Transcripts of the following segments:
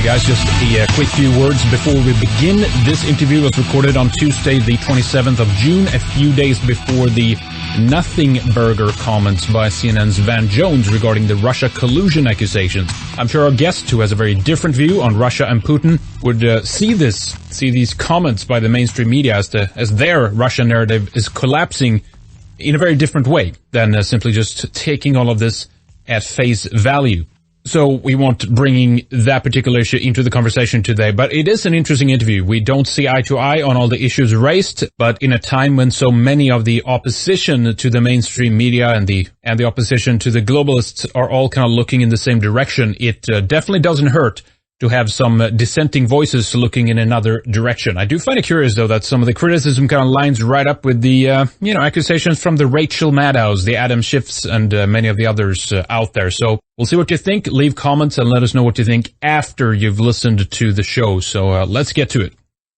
Hey guys, just a quick few words before we begin. This interview was recorded on Tuesday, the 27th of June, a few days before the nothing burger comments by CNN's Van Jones regarding the Russia collusion accusations. I'm sure our guest, who has a very different view on Russia and Putin, would see these comments by the mainstream media as their Russian narrative is collapsing in a very different way than simply just taking all of this at face value. So we won't bringing that particular issue into the conversation today, but it is an interesting interview. We don't see eye to eye on all the issues raised, but in a time when so many of the opposition to the mainstream media and the opposition to the globalists are all kind of looking in the same direction, it definitely doesn't hurt to have some dissenting voices looking in another direction. I do find it curious, though, that some of the criticism kind of lines right up with the, accusations from the Rachel Maddows, the Adam Schiffs, and many of the others out there. So we'll see what you think. Leave comments and let us know what you think after you've listened to the show. So let's get to it.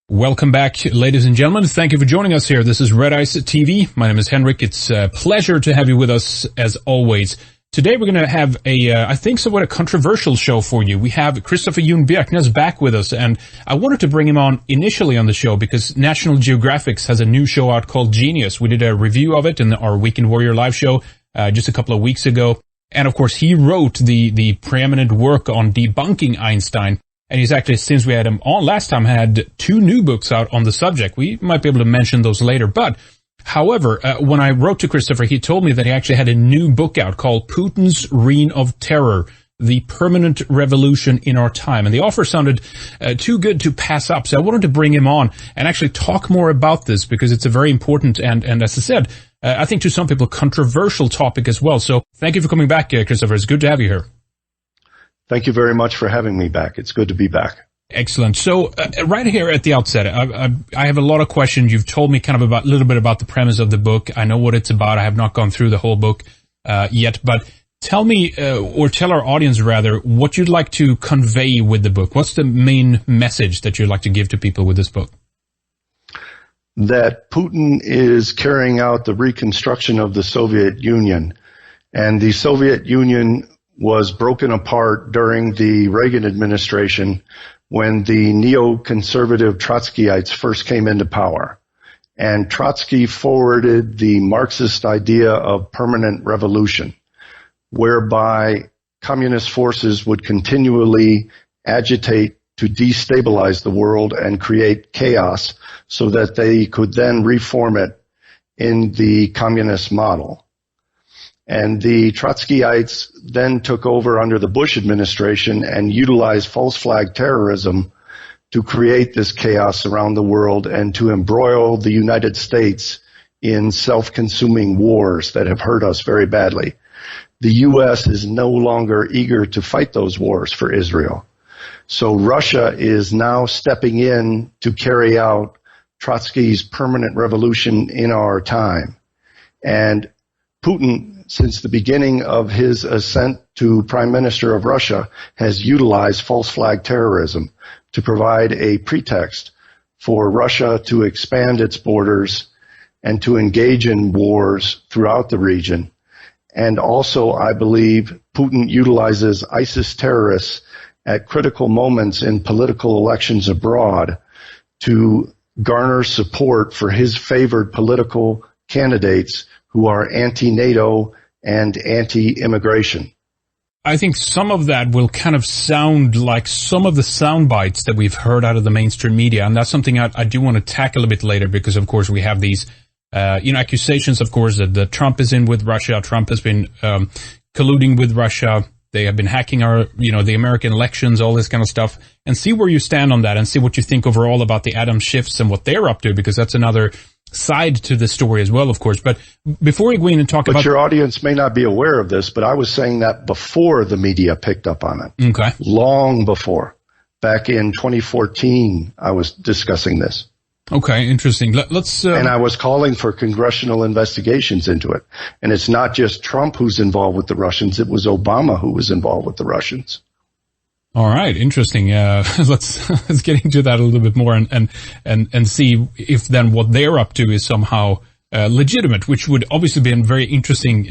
Welcome back, ladies and gentlemen. Thank you for joining us here. This is Red Ice TV. My name is Henrik. It's a pleasure to have you with us, as always. Today we're going to have I think somewhat a controversial show for you. We have Christopher Yoon Bjerknes back with us, and I wanted to bring him on initially on the show because National Geographic has a new show out called Genius. We did a review of it in our Weekend Warrior live show just a couple of weeks ago. And of course, he wrote the preeminent work on debunking Einstein. And he's actually, since we had him on last time, had 2 new books out on the subject. We might be able to mention those later, but however, when I wrote to Christopher, he told me that he actually had a new book out called Putin's Reign of Terror, The Permanent Revolution in Our Time. And the offer sounded too good to pass up. So I wanted to bring him on and actually talk more about this because it's a very important and as I said, I think to some people, controversial topic as well. So thank you for coming back, Christopher. It's good to have you here. Thank you very much for having me back. It's good to be back. Excellent. So right here at the outset, I have a lot of questions. You've told me kind of a little bit about the premise of the book. I know what it's about. I have not gone through the whole book yet, but tell me, or tell our audience rather, what you'd like to convey with the book. What's the main message that you'd like to give to people with this book? That Putin is carrying out the reconstruction of the Soviet Union, and the Soviet Union was broken apart during the Reagan administration when the neoconservative Trotskyites first came into power. And Trotsky forwarded the Marxist idea of permanent revolution, whereby communist forces would continually agitate to destabilize the world and create chaos so that they could then reform it in the communist model. And the Trotskyites then took over under the Bush administration and utilized false flag terrorism to create this chaos around the world and to embroil the United States in self-consuming wars that have hurt us very badly. The U.S. is no longer eager to fight those wars for Israel. So Russia is now stepping in to carry out Trotsky's permanent revolution in our time. And Putin, since the beginning of his ascent to Prime Minister of Russia, has utilized false flag terrorism to provide a pretext for Russia to expand its borders and to engage in wars throughout the region. And also, I believe Putin utilizes ISIS terrorists at critical moments in political elections abroad to garner support for his favored political candidates who are anti-NATO and anti-immigration. I think some of that will kind of sound like some of the sound bites that we've heard out of the mainstream media, and that's something I do want to tackle a bit later because, of course, we have these, accusations, of course, that Trump is in with Russia. Trump has been colluding with Russia. They have been hacking our, the American elections, all this kind of stuff, and see where you stand on that and see what you think overall about the Adam Schiffs and what they're up to, because that's another side to the story as well, of course. But before we go in and talk about... But your audience may not be aware of this, but I was saying that before the media picked up on it. Okay. Long before. Back in 2014, I was discussing this. Okay, interesting. Let's. And I was calling for congressional investigations into it. And it's not just Trump who's involved with the Russians. It was Obama who was involved with the Russians. All right, interesting. Let's get into that a little bit more and see if then what they're up to is somehow legitimate, which would obviously be a very interesting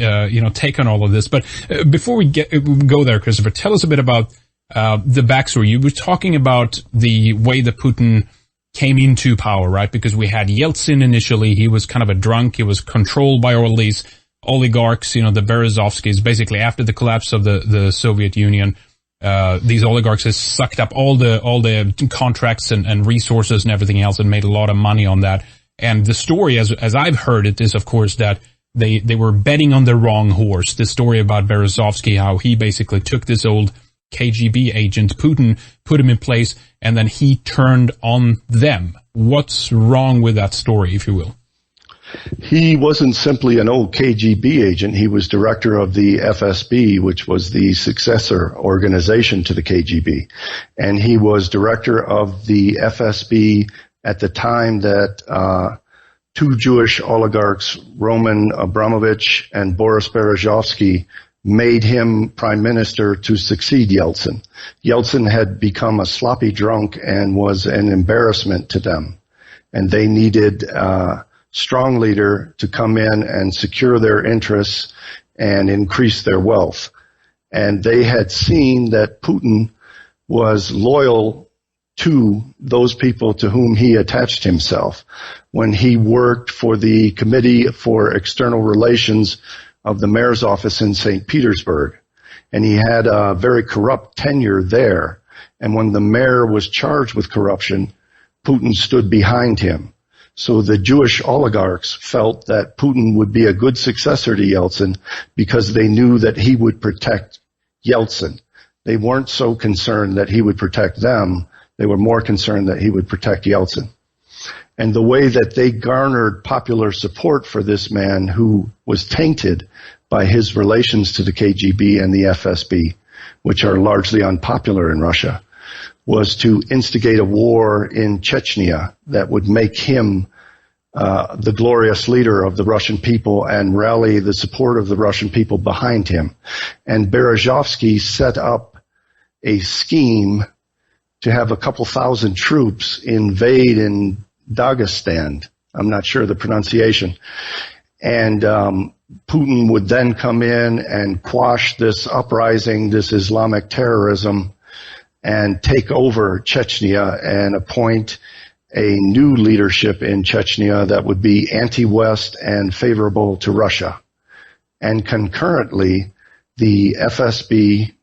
take on all of this. But before we go there, Christopher, tell us a bit about the backstory. You were talking about the way that Putin came into power, right? Because we had Yeltsin initially. He was kind of a drunk. He was controlled by all these oligarchs, you know, the Berezovskis. Basically, after the collapse of the Soviet Union, these oligarchs has sucked up all the contracts and resources and everything else and made a lot of money on that. And the story, as I've heard it, is of course that they were betting on the wrong horse. The story about Berezovsky, how he basically took this old KGB agent, Putin, put him in place, and then he turned on them. What's wrong with that story, if you will? He wasn't simply an old KGB agent. He was director of the FSB, which was the successor organization to the KGB. And he was director of the FSB at the time that two Jewish oligarchs, Roman Abramovich and Boris Berezovsky, made him prime minister to succeed Yeltsin. Yeltsin had become a sloppy drunk and was an embarrassment to them. And they needed a strong leader to come in and secure their interests and increase their wealth. And they had seen that Putin was loyal to those people to whom he attached himself. When he worked for the Committee for External Relations of the mayor's office in St. Petersburg, and he had a very corrupt tenure there. And when the mayor was charged with corruption, Putin stood behind him. So the Jewish oligarchs felt that Putin would be a good successor to Yeltsin because they knew that he would protect Yeltsin. They weren't so concerned that he would protect them. They were more concerned that he would protect Yeltsin. And the way that they garnered popular support for this man who was tainted by his relations to the KGB and the FSB, which are largely unpopular in Russia, was to instigate a war in Chechnya that would make him the glorious leader of the Russian people and rally the support of the Russian people behind him. And Berezovsky set up a scheme to have a couple thousand troops invade in Dagestan. I'm not sure the pronunciation. And Putin would then come in and quash this uprising, this Islamic terrorism, and take over Chechnya and appoint a new leadership in Chechnya that would be anti-West and favorable to Russia. And concurrently, the FSB,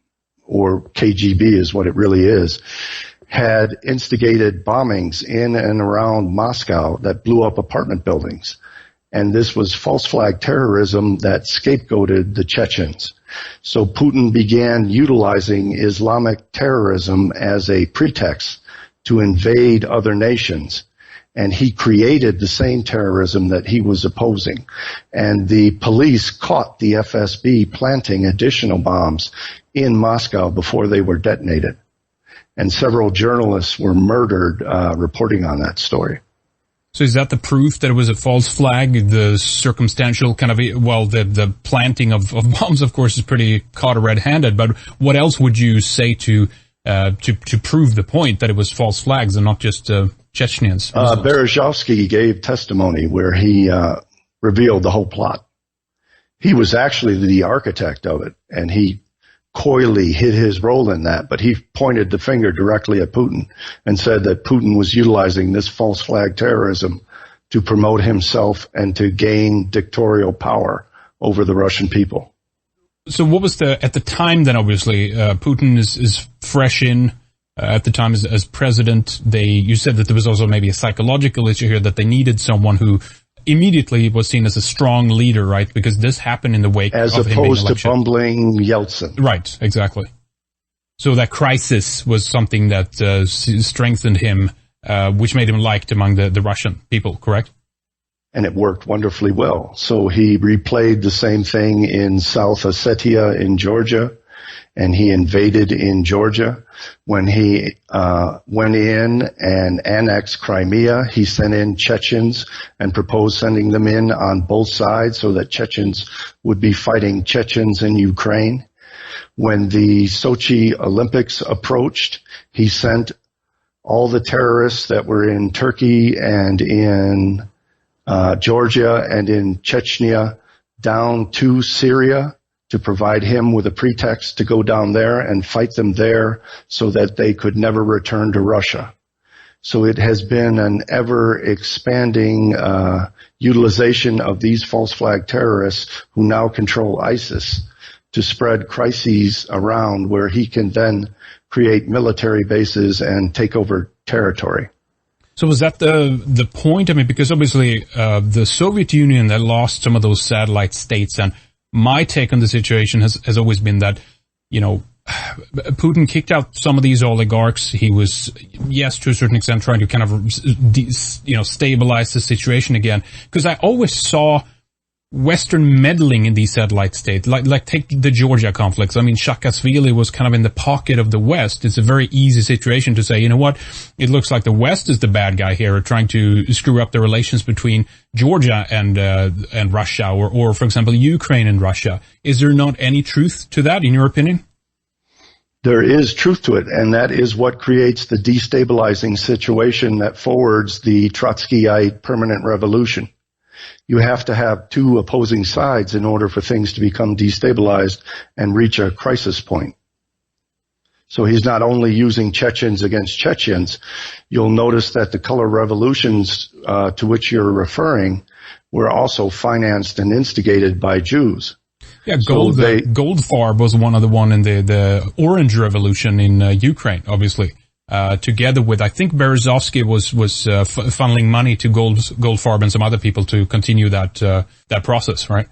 or KGB is what it really is, had instigated bombings in and around Moscow that blew up apartment buildings. And this was false flag terrorism that scapegoated the Chechens. So Putin began utilizing Islamic terrorism as a pretext to invade other nations. And he created the same terrorism that he was opposing. And the police caught the FSB planting additional bombs in Moscow before they were detonated. And several journalists were murdered reporting on that story. So is that the proof that it was a false flag? The circumstantial kind of, well, the planting of bombs, of course, is pretty caught red-handed. But what else would you say to prove the point that it was false flags and not just Chechens? Berezovsky gave testimony where he revealed the whole plot. He was actually the architect of it, and he coyly hid his role in that, but he pointed the finger directly at Putin and said that Putin was utilizing this false flag terrorism to promote himself and to gain dictatorial power over the Russian people. So what was at the time then, obviously, Putin is fresh in, at the time as president. You said that there was also maybe a psychological issue here, that they needed someone who immediately was seen as a strong leader, right? Because this happened in the wake of him being elected. As opposed to bumbling Yeltsin. Right, exactly. So that crisis was something that strengthened him, which made him liked among the Russian people, correct? And it worked wonderfully well. So he replayed the same thing in South Ossetia in Georgia, and he invaded in Georgia. When he went in and annexed Crimea, he sent in Chechens and proposed sending them in on both sides so that Chechens would be fighting Chechens in Ukraine. When the Sochi Olympics approached, he sent all the terrorists that were in Turkey and in Georgia and in Chechnya down to Syria to provide him with a pretext to go down there and fight them there so that they could never return to Russia. So it has been an ever-expanding utilization of these false flag terrorists who now control ISIS to spread crises around where he can then create military bases and take over territory. So was that the point? I mean, because obviously the Soviet Union that lost some of those satellite states, and my take on the situation has always been that, you know, Putin kicked out some of these oligarchs. He was, yes, to a certain extent, trying to kind of, stabilize the situation again. Because I always saw Western meddling in these satellite states. Like take the Georgia conflicts. I mean, Saakashvili was kind of in the pocket of the West. It's a very easy situation to say, you know what? It looks like the West is the bad guy here, trying to screw up the relations between Georgia and Russia, or for example, Ukraine and Russia. Is there not any truth to that, in your opinion? There is truth to it, and that is what creates the destabilizing situation that forwards the Trotskyite permanent revolution. You have to have two opposing sides in order for things to become destabilized and reach a crisis point. So he's not only using Chechens against Chechens. You'll notice that the color revolutions to which you're referring were also financed and instigated by Jews. Yeah, Goldfarb was one in the Orange Revolution in Ukraine, obviously. Together with, I think Berezovsky was funneling money to Goldfarb and some other people to continue that process, right?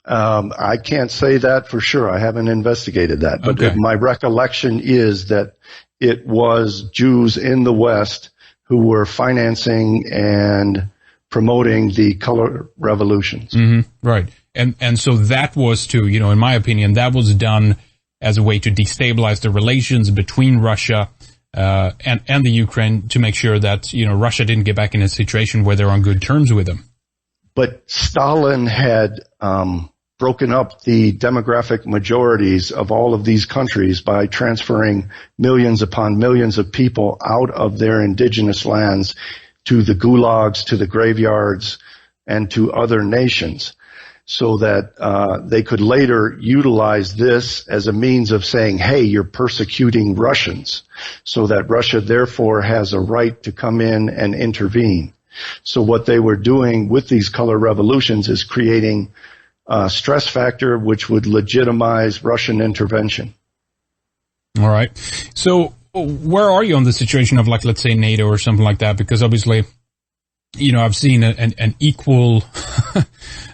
I can't say that for sure. I haven't investigated that, but okay. My recollection is that it was Jews in the West who were financing and promoting the color revolutions. Mm-hmm, right. And so that was in my opinion, that was done as a way to destabilize the relations between Russia and the Ukraine, to make sure that, Russia didn't get back in a situation where they're on good terms with them. But Stalin had broken up the demographic majorities of all of these countries by transferring millions upon millions of people out of their indigenous lands to the gulags, to the graveyards, and to other nations, so that they could later utilize this as a means of saying, hey, you're persecuting Russians, so that Russia therefore has a right to come in and intervene. So what they were doing with these color revolutions is creating a stress factor which would legitimize Russian intervention. All right. So where are you on the situation of, like, let's say NATO or something like that? Because obviously, I've seen an equal,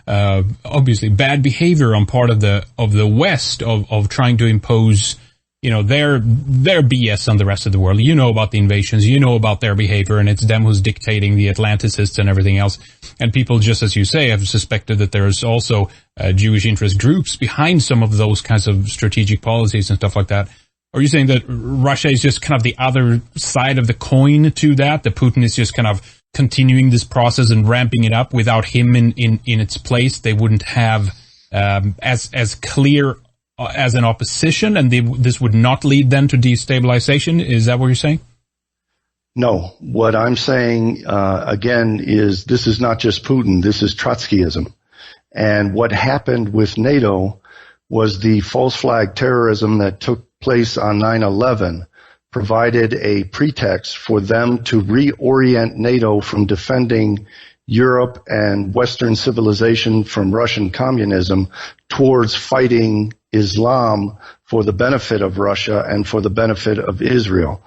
obviously bad behavior on part of the West of trying to impose, their BS on the rest of the world. You know about the invasions, about their behavior, and it's them who's dictating the Atlanticists and everything else. And people, just as you say, have suspected that there's also Jewish interest groups behind some of those kinds of strategic policies and stuff like that. Are you saying that Russia is just kind of the other side of the coin to that Putin is just kind of continuing this process and ramping it up? Without him in its place, they wouldn't have as clear as an opposition, and this would not lead then to destabilization? Is that what you're saying? No. What I'm saying, again, is this is not just Putin. This is Trotskyism. And what happened with NATO was the false flag terrorism that took place on 9/11 provided a pretext for them to reorient NATO from defending Europe and Western civilization from Russian communism towards fighting Islam for the benefit of Russia and for the benefit of Israel.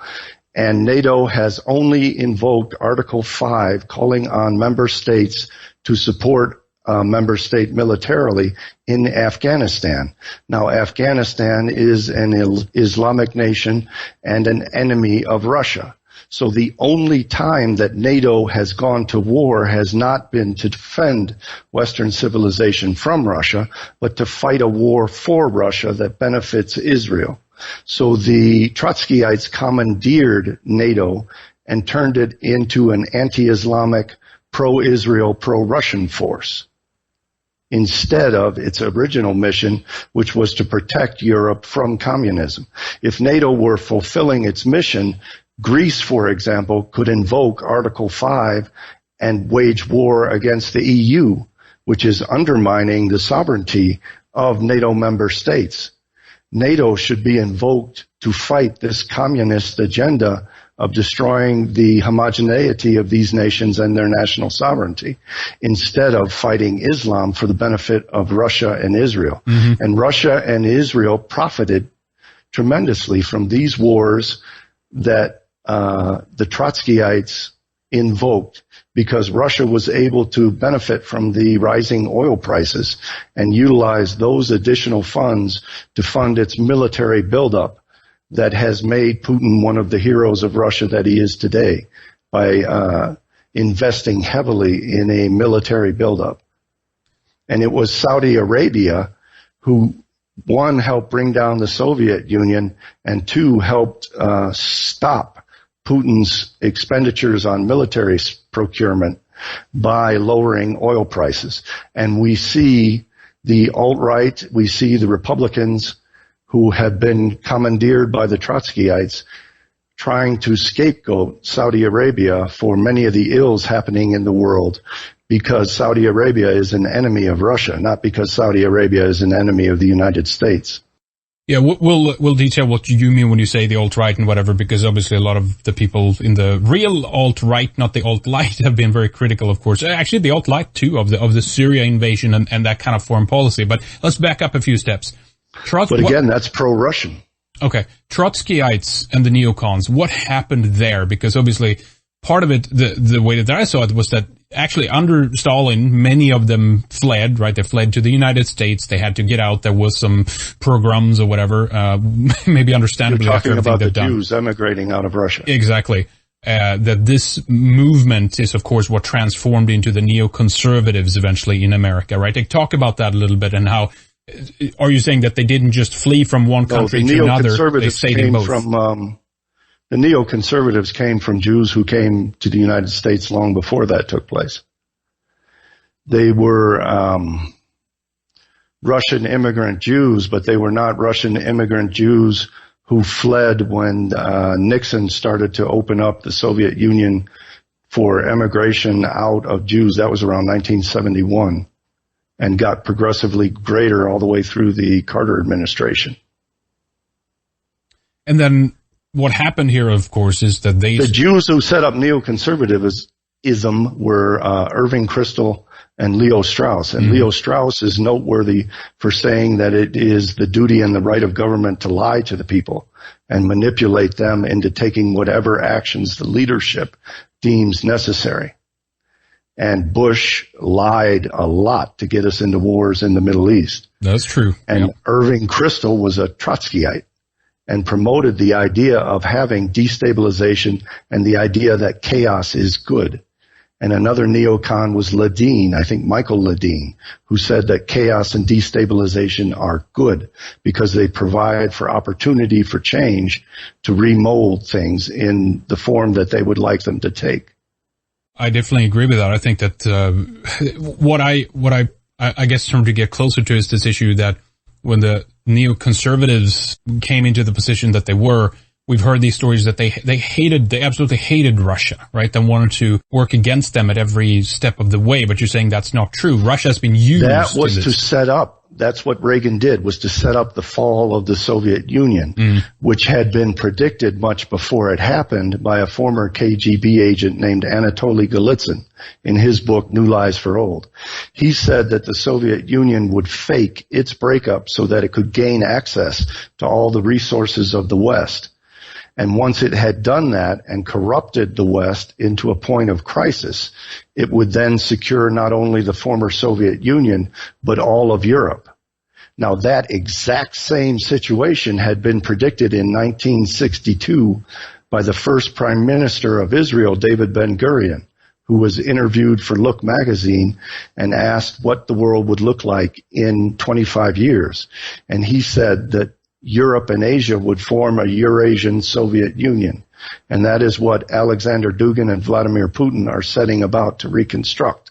And NATO has only invoked Article 5, calling on member states to support member state militarily in Afghanistan. Now, Afghanistan is an Islamic nation and an enemy of Russia. So the only time that NATO has gone to war has not been to defend Western civilization from Russia, but to fight a war for Russia that benefits Israel. So the Trotskyites commandeered NATO and turned it into an anti-Islamic, pro-Israel, pro-Russian force, instead of its original mission, which was to protect Europe from communism. If NATO were fulfilling its mission, Greece, for example, could invoke Article 5 and wage war against the EU, which is undermining the sovereignty of NATO member states. NATO should be invoked to fight this communist agenda of destroying the homogeneity of these nations and their national sovereignty, instead of fighting Islam for the benefit of Russia and Israel. Mm-hmm. And Russia and Israel profited tremendously from these wars that the Trotskyites invoked, because Russia was able to benefit from the rising oil prices and utilize those additional funds to fund its military buildup that has made Putin one of the heroes of Russia that he is today, by investing heavily in a military buildup. And it was Saudi Arabia who, one, helped bring down the Soviet Union, and two, helped stop Putin's expenditures on military procurement by lowering oil prices. And we see the alt-right, we see the Republicans who have been commandeered by the Trotskyites trying to scapegoat Saudi Arabia for many of the ills happening in the world, because Saudi Arabia is an enemy of Russia, not because Saudi Arabia is an enemy of the United States. Yeah, we'll detail what you mean when you say the alt-right and whatever, because obviously a lot of the people in the real alt-right, not the alt-light, have been very critical, of course. Actually, the alt-light too, of the Syria invasion and that kind of foreign policy. But let's back up a few steps. But again, that's pro-Russian. Okay. Trotskyites and the neocons, what happened there? Because obviously part of it, the way that I saw it was that actually under Stalin, many of them fled, right? They fled to the United States. They had to get out. There was some pogroms or whatever, maybe understandably. You're talking about the Jews emigrating out of Russia. Exactly. That this movement is, of course, what transformed into the neoconservatives eventually in America, right? They talk about that a little bit, and how, are you saying that they didn't just flee from one country to another? They stayed in both. The neoconservatives came from Jews who came to the United States long before that took place. They were Russian immigrant Jews, but they were not Russian immigrant Jews who fled when Nixon started to open up the Soviet Union for emigration out of Jews. That was around 1971, and got progressively greater all the way through the Carter administration. And then what happened here, of course, is that the Jews who set up neoconservatism were Irving Kristol and Leo Strauss. And Leo Strauss is noteworthy for saying that it is the duty and the right of government to lie to the people and manipulate them into taking whatever actions the leadership deems necessary. And Bush lied a lot to get us into wars in the Middle East. That's true. And Irving Kristol was a Trotskyite and promoted the idea of having destabilization and the idea that chaos is good. And another neocon was Ledeen, I think Michael Ledeen, who said that chaos and destabilization are good because they provide for opportunity for change to remold things in the form that they would like them to take. I definitely agree with that. I think that what I guess trying to get closer to is this issue that when the neoconservatives came into the position that they were, we've heard these stories that they absolutely hated Russia, right? They wanted to work against them at every step of the way. But you're saying that's not true. Russia has been used. That was to set up. That's what Reagan did, was to set up the fall of the Soviet Union, which had been predicted much before it happened by a former KGB agent named Anatoly Golitsyn in his book, New Lies for Old. He said that the Soviet Union would fake its breakup so that it could gain access to all the resources of the West. And once it had done that and corrupted the West into a point of crisis, it would then secure not only the former Soviet Union, but all of Europe. Now, that exact same situation had been predicted in 1962 by the first Prime Minister of Israel, David Ben-Gurion, who was interviewed for Look magazine and asked what the world would look like in 25 years. And he said that Europe and Asia would form a Eurasian Soviet Union. And that is what Alexander Dugin and Vladimir Putin are setting about to reconstruct.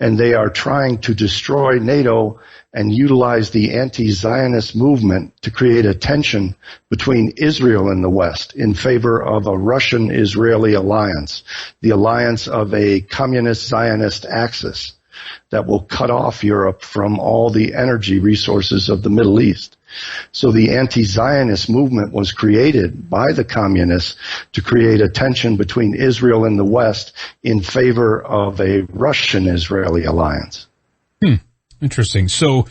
And they are trying to destroy NATO and utilize the anti-Zionist movement to create a tension between Israel and the West in favor of a Russian-Israeli alliance, the alliance of a communist-Zionist axis. that will cut off Europe from all the energy resources of the Middle East. So the anti-Zionist movement was created by the communists to create a tension between Israel and the West in favor of a Russian-Israeli alliance. Interesting. So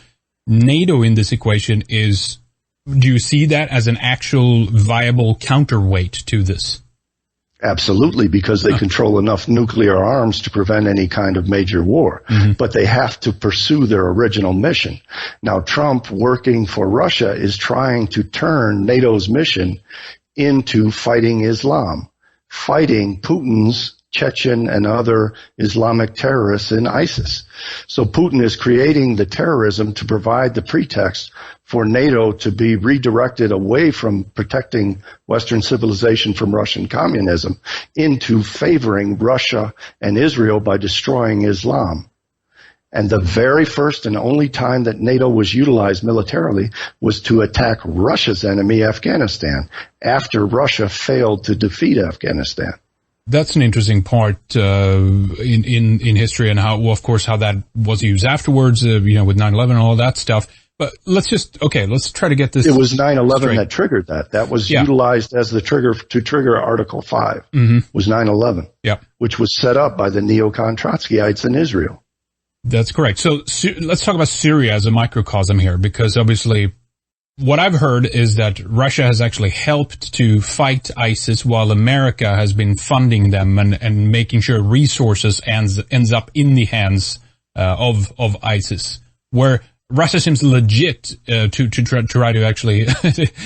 NATO in this equation is, do you see that as an actual viable counterweight to this? Absolutely, because they control enough nuclear arms to prevent any kind of major war. But they have to pursue their original mission. Now, Trump, working for Russia, is trying to turn NATO's mission into fighting Islam, fighting Putin's Chechen and other Islamic terrorists in ISIS. So Putin is creating the terrorism to provide the pretext for NATO to be redirected away from protecting Western civilization from Russian communism into favoring Russia and Israel by destroying Islam. And the very first and only time that NATO was utilized militarily was to attack Russia's enemy, Afghanistan, after Russia failed to defeat Afghanistan. That's an interesting part in history, and how, well, of course, how that was used afterwards, with 9/11 and all that stuff. But let's try to get this. It was 9/11 straight. that triggered that. That was utilized as the trigger to trigger Article 5. Was 9/11, which was set up by the neocon Trotskyites in Israel. That's correct. So let's talk about Syria as a microcosm here, because obviously what I've heard is that Russia has actually helped to fight ISIS while America has been funding them and making sure resources ends up in the hands of ISIS, where Russia seems legit to try to actually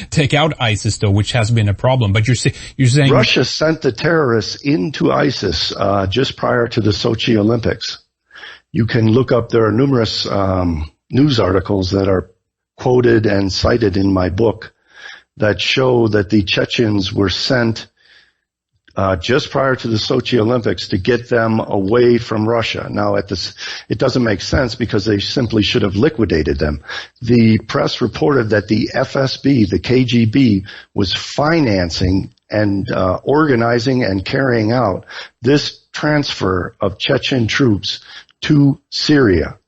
take out ISIS, though, which has been a problem. But you're saying Russia sent the terrorists into ISIS just prior to the Sochi Olympics. You can look up, there are numerous news articles that are quoted and cited in my book that show that the Chechens were sent just prior to the Sochi Olympics to get them away from Russia. Now, it doesn't make sense because they simply should have liquidated them. The press reported that the FSB, the KGB, was financing and organizing and carrying out this transfer of Chechen troops to Syria,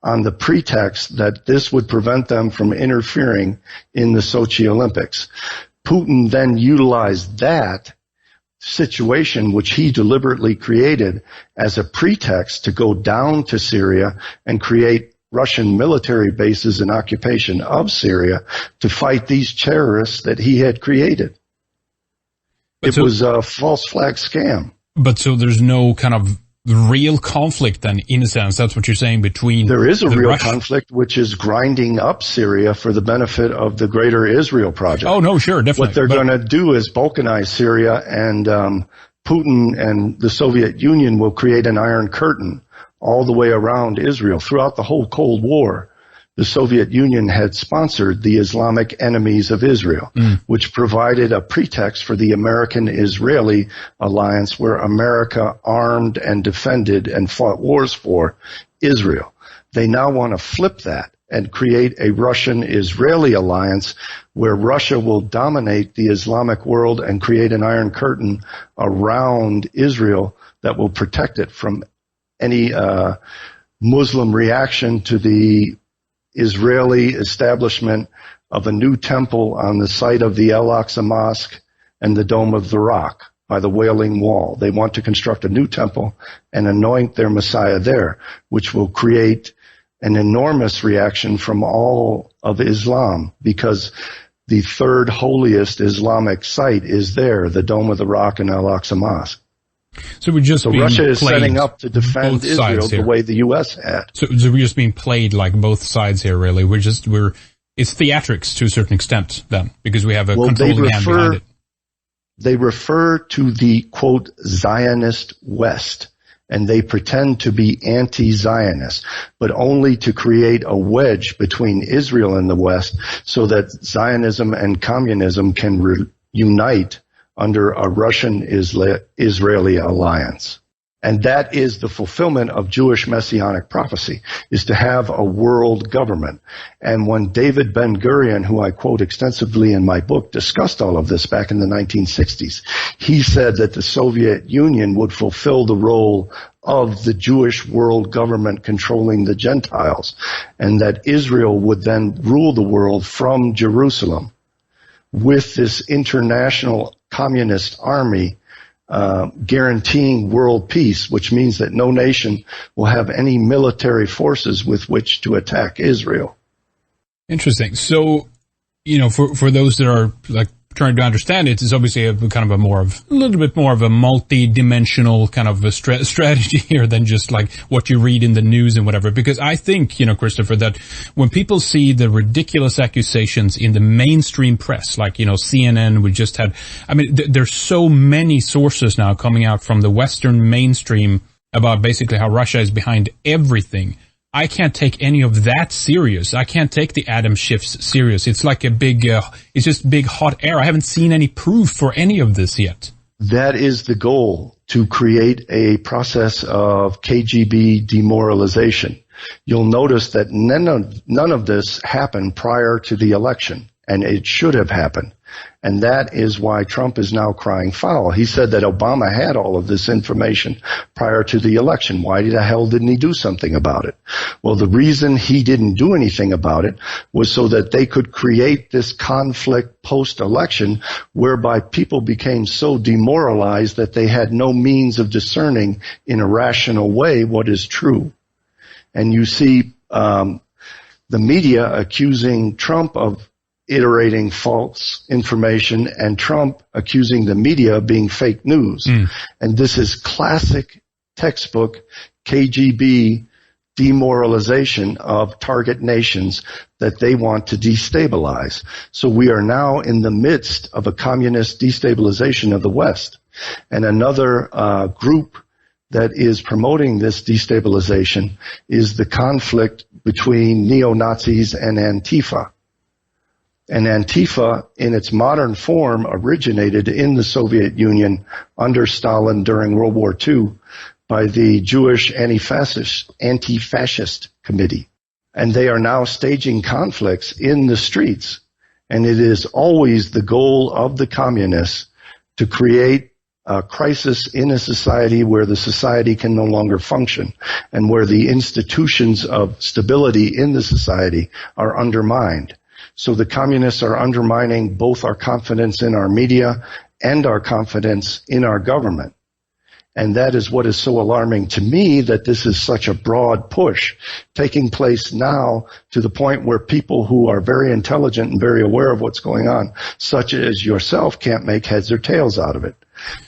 on the pretext that this would prevent them from interfering in the Sochi Olympics. Putin then utilized that situation, which he deliberately created, as a pretext to go down to Syria and create Russian military bases and occupation of Syria to fight these terrorists that he had created. It was a false flag scam. But so there's no kind of real conflict then, in a sense. That's what you're saying between. There is a real conflict, which is grinding up Syria for the benefit of the greater Israel project. Oh, no, sure, definitely. What they're going to do is balkanize Syria, and Putin and the Soviet Union will create an iron curtain all the way around Israel. Throughout the whole Cold War, the Soviet Union had sponsored the Islamic enemies of Israel, which provided a pretext for the American-Israeli alliance, where America armed and defended and fought wars for Israel. They now want to flip that and create a Russian-Israeli alliance where Russia will dominate the Islamic world and create an iron curtain around Israel that will protect it from any Muslim reaction to the Israeli establishment of a new temple on the site of the Al-Aqsa Mosque and the Dome of the Rock by the Wailing Wall. They want to construct a new temple and anoint their Messiah there, which will create an enormous reaction from all of Islam, because the third holiest Islamic site is there, the Dome of the Rock and Al-Aqsa Mosque. So Russia is setting up to defend Israel the way the U.S. had. So we're just being played like both sides here, really. It's theatrics to a certain extent then, because we have a controlling hand behind it. They refer to the, quote, Zionist West, and they pretend to be anti-Zionist, but only to create a wedge between Israel and the West so that Zionism and communism can unite under a Russian-Israeli alliance. And that is the fulfillment of Jewish messianic prophecy, is to have a world government. And when David Ben-Gurion, who I quote extensively in my book, discussed all of this back in the 1960s, he said that the Soviet Union would fulfill the role of the Jewish world government controlling the Gentiles, and that Israel would then rule the world from Jerusalem with this international communist army guaranteeing world peace, which means that no nation will have any military forces with which to attack Israel. Interesting. So, for those that are like trying to understand it, it's obviously a little bit more of a multi-dimensional kind of a strategy here than just like what you read in the news and whatever. Because I think, Christopher, that when people see the ridiculous accusations in the mainstream press, like, CNN, we just had, there's so many sources now coming out from the Western mainstream about basically how Russia is behind everything. I can't take any of that serious. I can't take the atom shifts serious. It's like it's just big hot air. I haven't seen any proof for any of this yet. That is the goal, to create a process of KGB demoralization. You'll notice that none of this happened prior to the election, and it should have happened. And that is why Trump is now crying foul. He said that Obama had all of this information prior to the election. Why the hell didn't he do something about it? Well, the reason he didn't do anything about it was so that they could create this conflict post-election whereby people became so demoralized that they had no means of discerning in a rational way what is true. And you see the media accusing Trump of iterating false information, and Trump accusing the media of being fake news. And this is classic textbook KGB demoralization of target nations that they want to destabilize. So we are now in the midst of a communist destabilization of the West. And another group that is promoting this destabilization is the conflict between neo-Nazis and Antifa. And Antifa, in its modern form, originated in the Soviet Union under Stalin during World War II by the Jewish Anti-Fascist Committee. And they are now staging conflicts in the streets. And it is always the goal of the communists to create a crisis in a society where the society can no longer function and where the institutions of stability in the society are undermined. So the communists are undermining both our confidence in our media and our confidence in our government. And that is what is so alarming to me, that this is such a broad push taking place now to the point where people who are very intelligent and very aware of what's going on, such as yourself, can't make heads or tails out of it.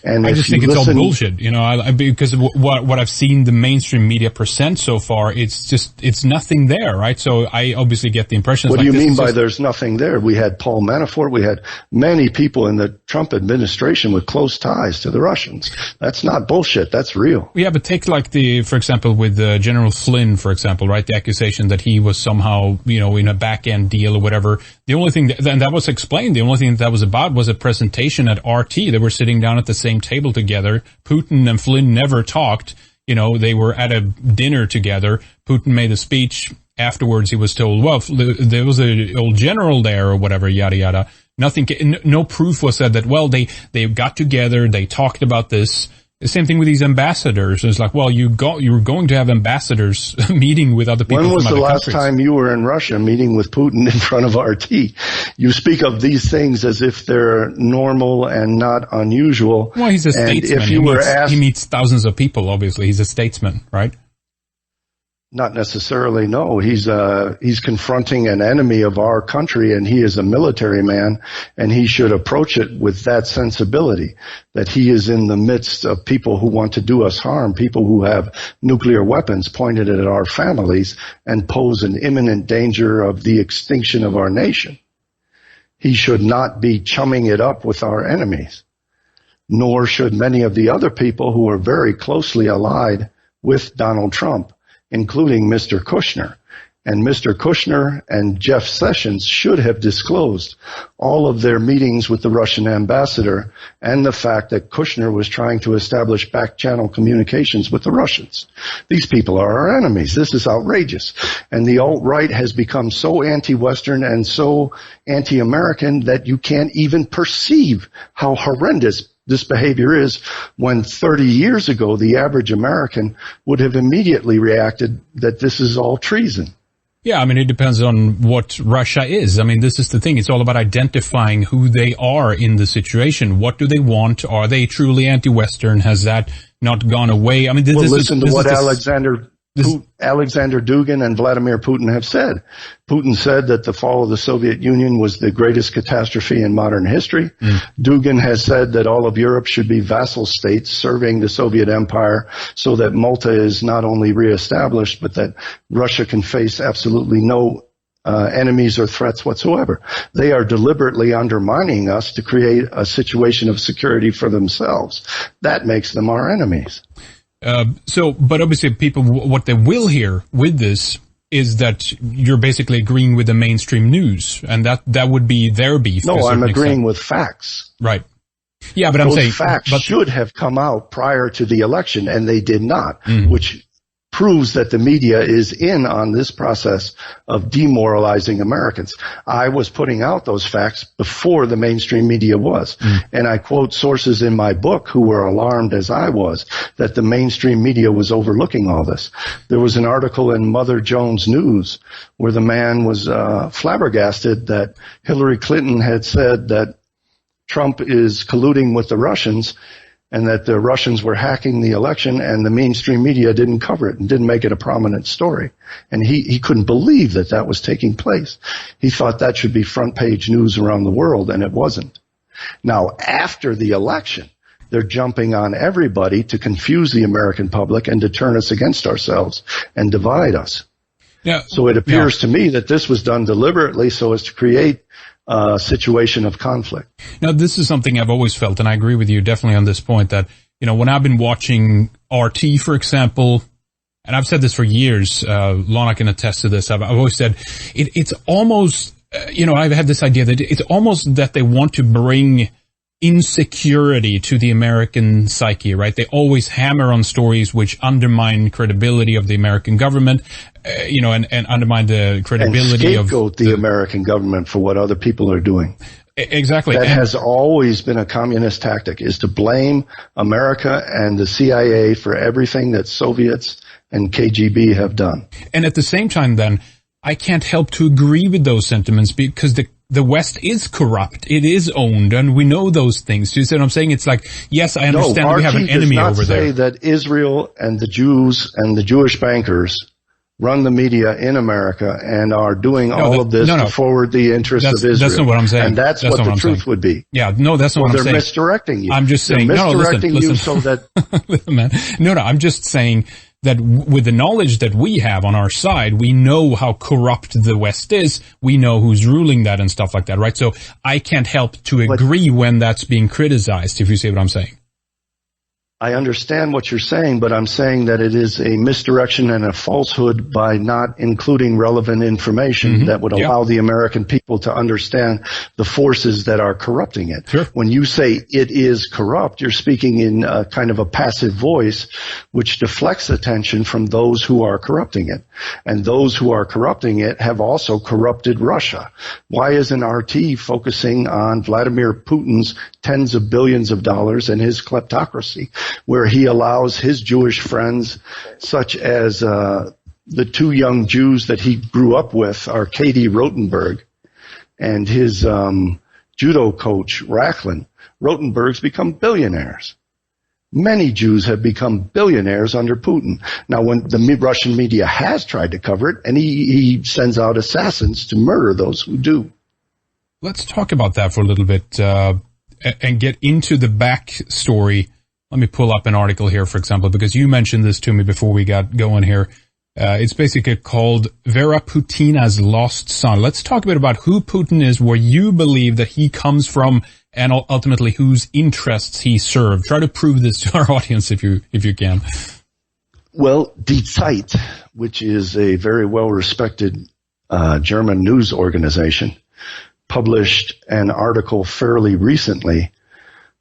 And I just think it's all bullshit, because of what I've seen the mainstream media present so far, it's nothing there, right? So I obviously get the impression. What do you mean by there's nothing there? We had Paul Manafort, we had many people in the Trump administration with close ties to the Russians. That's not bullshit, that's real. Yeah, but take for example, with General Flynn, for example, right? The accusation that he was somehow, in a back-end deal or whatever. The only thing that was explained, the only thing that was about was a presentation at RT. They were sitting down at the same table together. Putin and Flynn never talked. They were at a dinner together. Putin made a speech. Afterwards, he was told, well, there was an old general there or whatever, yada, yada. Nothing, no proof was said that, well, they got together, they talked about this. The same thing with these ambassadors. It's like, well, you were going to have ambassadors meeting with other people. When was from the other last countries. time you were in Russia meeting with Putin in front of RT? You speak of these things as if they're normal and not unusual. Well, he's a statesman. If you he meets thousands of people, obviously. He's a statesman, right? Not necessarily, no. He's confronting an enemy of our country, and he is a military man, and he should approach it with that sensibility, that he is in the midst of people who want to do us harm, people who have nuclear weapons pointed at our families and pose an imminent danger of the extinction of our nation. He should not be chumming it up with our enemies, nor should many of the other people who are very closely allied with Donald Trump, including Mr. Kushner. And Mr. Kushner and Jeff Sessions should have disclosed all of their meetings with the Russian ambassador and the fact that Kushner was trying to establish back-channel communications with the Russians. These people are our enemies. This is outrageous. And the alt-right has become so anti-Western and so anti-American that you can't even perceive how horrendous this behavior is, when 30 years ago the average American would have immediately reacted that this is all treason. Yeah, I mean, it depends on what Russia is. I mean, this is the thing. It's all about identifying who they are in the situation. What do they want? Are they truly anti-Western? Has that not gone away? I mean, listen to what Alexander Dugin and Vladimir Putin have said. Putin said that the fall of the Soviet Union was the greatest catastrophe in modern history. Dugin has said that all of Europe should be vassal states serving the Soviet Empire so that Malta is not only reestablished, but that Russia can face absolutely no enemies or threats whatsoever. They are deliberately undermining us to create a situation of security for themselves. That makes them our enemies. But obviously people, what they will hear with this is that you're basically agreeing with the mainstream news, and that would be their beef. No, I'm agreeing with facts. Right. Yeah, but I'm saying those facts should have come out prior to the election, and they did not, which proves that the media is in on this process of demoralizing Americans. I was putting out those facts before the mainstream media was. And I quote sources in my book who were alarmed as I was that the mainstream media was overlooking all this. There was an article in Mother Jones News where the man was flabbergasted that Hillary Clinton had said that Trump is colluding with the Russians and that the Russians were hacking the election, and the mainstream media didn't cover it and didn't make it a prominent story. And he couldn't believe that that was taking place. He thought that should be front page news around the world, and it wasn't. Now, after the election, they're jumping on everybody to confuse the American public and to turn us against ourselves and divide us. Yeah. So it appears to me that this was done deliberately so as to create a situation of conflict. Now, this is something I've always felt, and I agree with you definitely on this point, that, you know, when I've been watching RT, for example, and I've said this for years, Lana can attest to this, I've always said, it's almost, I've had this idea that it's almost that they want to bring insecurity to the American psyche, right? They always hammer on stories which undermine credibility of the American government, and undermine the credibility and scapegoat the American government for what other people are doing. Exactly. That has always been a communist tactic, is to blame America and the CIA for everything that Soviets and KGB have done. And at the same time, then, I can't help to agree with those sentiments because the West is corrupt. It is owned, and we know those things. Do you see what I'm saying? It's like, yes, I understand we have an enemy over there. RT does not say that Israel and the Jews and the Jewish bankers run the media in America and are doing all of this to forward the interests of Israel. That's not what I'm saying. And that's what the truth would be. Yeah, no, that's not what I'm saying. They're misdirecting you. I'm just saying, misdirecting you so that... Listen, man. No, I'm just saying that with the knowledge that we have on our side, we know how corrupt the West is. We know who's ruling that and stuff like that, right? So I can't help to agree when that's being criticized, if you see what I'm saying. I understand what you're saying, but I'm saying that it is a misdirection and a falsehood by not including relevant information that would allow the American people to understand the forces that are corrupting it. Sure. When you say it is corrupt, you're speaking in a kind of a passive voice, which deflects attention from those who are corrupting it. And those who are corrupting it have also corrupted Russia. Why isn't RT focusing on Vladimir Putin's tens of billions of dollars and his kleptocracy, where he allows his Jewish friends, such as the two young Jews that he grew up with, Arkady Rotenberg, and his judo coach, Rachlin. Rotenberg's become billionaires. Many Jews have become billionaires under Putin. Now, when the Russian media has tried to cover it, and he sends out assassins to murder those who do. Let's talk about that for a little bit and get into the backstory. Let me pull up an article here, for example, because you mentioned this to me before we got going here. It's basically called Vera Putina's Lost Son. Let's talk a bit about who Putin is, where you believe that he comes from, and ultimately whose interests he served. Try to prove this to our audience if you can. Well, Die Zeit, which is a very well-respected German news organization, published an article fairly recently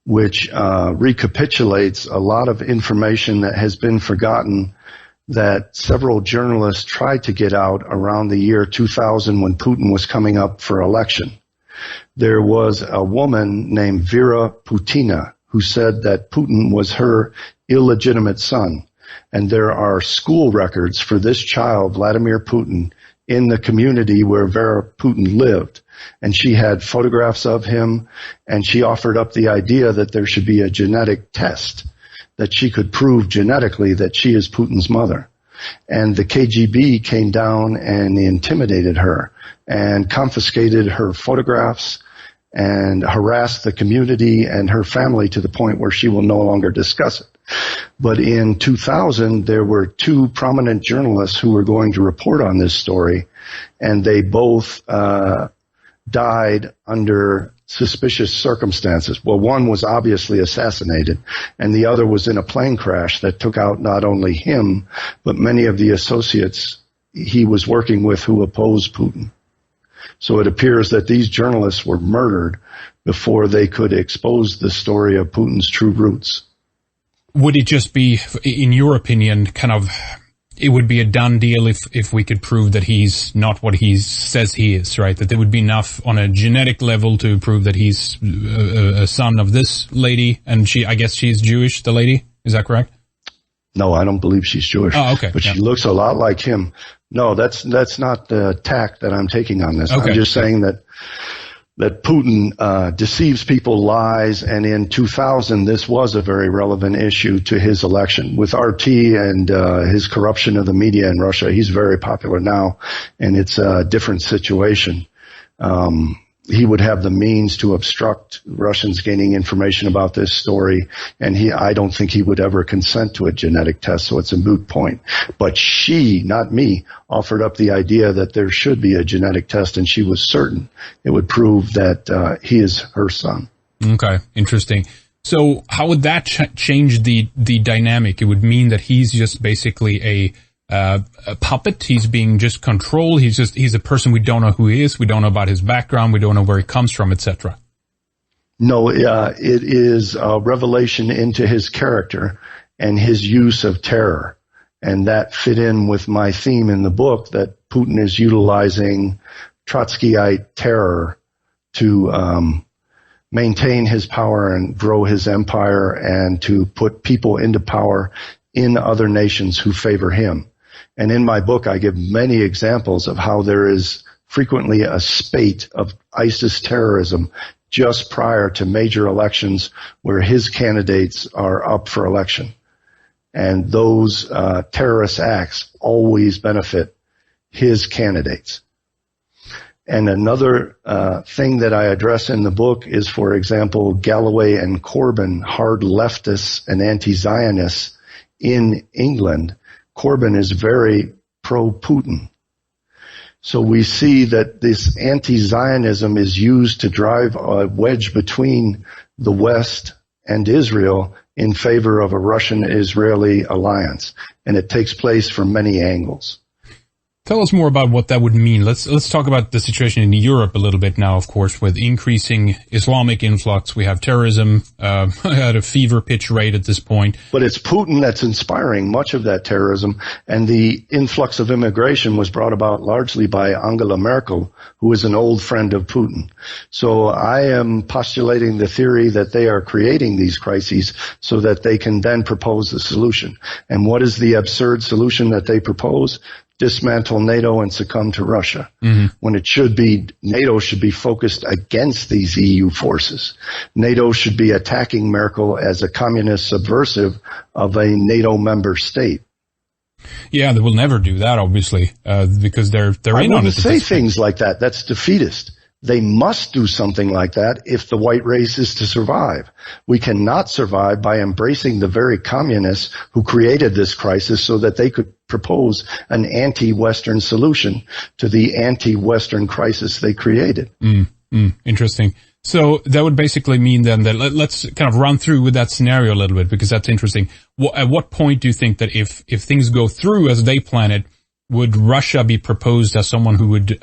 which recapitulates a lot of information that has been forgotten that several journalists tried to get out around the year 2000 when Putin was coming up for election. There was a woman named Vera Putina who said that Putin was her illegitimate son. And there are school records for this child, Vladimir Putin, in the community where Vera Putin lived. And she had photographs of him, and she offered up the idea that there should be a genetic test, that she could prove genetically that she is Putin's mother. And the KGB came down and intimidated her and confiscated her photographs and harassed the community and her family to the point where she will no longer discuss it. But in 2000, there were two prominent journalists who were going to report on this story, and they both died under suspicious circumstances. Well, one was obviously assassinated, and the other was in a plane crash that took out not only him, but many of the associates he was working with who opposed Putin. So it appears that these journalists were murdered before they could expose the story of Putin's true roots. Would it just be, in your opinion, it would be a done deal if we could prove that he's not what he says he is, right? That there would be enough on a genetic level to prove that he's a son of this lady, and I guess she's Jewish, the lady? Is that correct? No, I don't believe she's Jewish. Oh, okay. But she looks a lot like him. No, that's not the tack that I'm taking on this. Okay. I'm just saying that Putin deceives people, lies, and in 2000 this was a very relevant issue to his election. With RT and his corruption of the media in Russia, he's very popular now, and it's a different situation. He would have the means to obstruct Russians gaining information about this story, and I don't think he would ever consent to a genetic test, so it's a moot point. But she, not me, offered up the idea that there should be a genetic test, and she was certain it would prove that he is her son. Okay, interesting. So how would that change the dynamic? It would mean that he's just basically a puppet. He's being just controlled. He's a person we don't know who he is. We don't know about his background. We don't know where he comes from, etc. No, it is a revelation into his character and his use of terror. And that fit in with my theme in the book that Putin is utilizing Trotskyite terror to maintain his power and grow his empire and to put people into power in other nations who favor him. And in my book, I give many examples of how there is frequently a spate of ISIS terrorism just prior to major elections where his candidates are up for election. And those terrorist acts always benefit his candidates. And another thing that I address in the book is, for example, Galloway and Corbyn, hard leftists and anti-Zionists in England. Corbyn is very pro-Putin. So we see that this anti-Zionism is used to drive a wedge between the West and Israel in favor of a Russian-Israeli alliance. And it takes place from many angles. Tell us more about what that would mean. Let's talk about the situation in Europe a little bit now, of course, with increasing Islamic influx. We have terrorism at a fever pitch rate at this point. But it's Putin that's inspiring much of that terrorism, and the influx of immigration was brought about largely by Angela Merkel, who is an old friend of Putin. So I am postulating the theory that they are creating these crises so that they can then propose a solution. And what is the absurd solution that they propose? Dismantle NATO and succumb to Russia. Mm-hmm. When it should be, NATO should be focused against these EU forces. NATO should be attacking Merkel as a communist subversive of a NATO member state. Yeah, they will never do that, obviously, because they're in on it. I wouldn't say things like that. That's defeatist. They must do something like that if the white race is to survive. We cannot survive by embracing the very communists who created this crisis so that they could propose an anti-Western solution to the anti-Western crisis they created. Interesting. So that would basically mean then that let's kind of run through with that scenario a little bit, because that's interesting. At what point do you think that if things go through as they plan it, would Russia be proposed as someone who would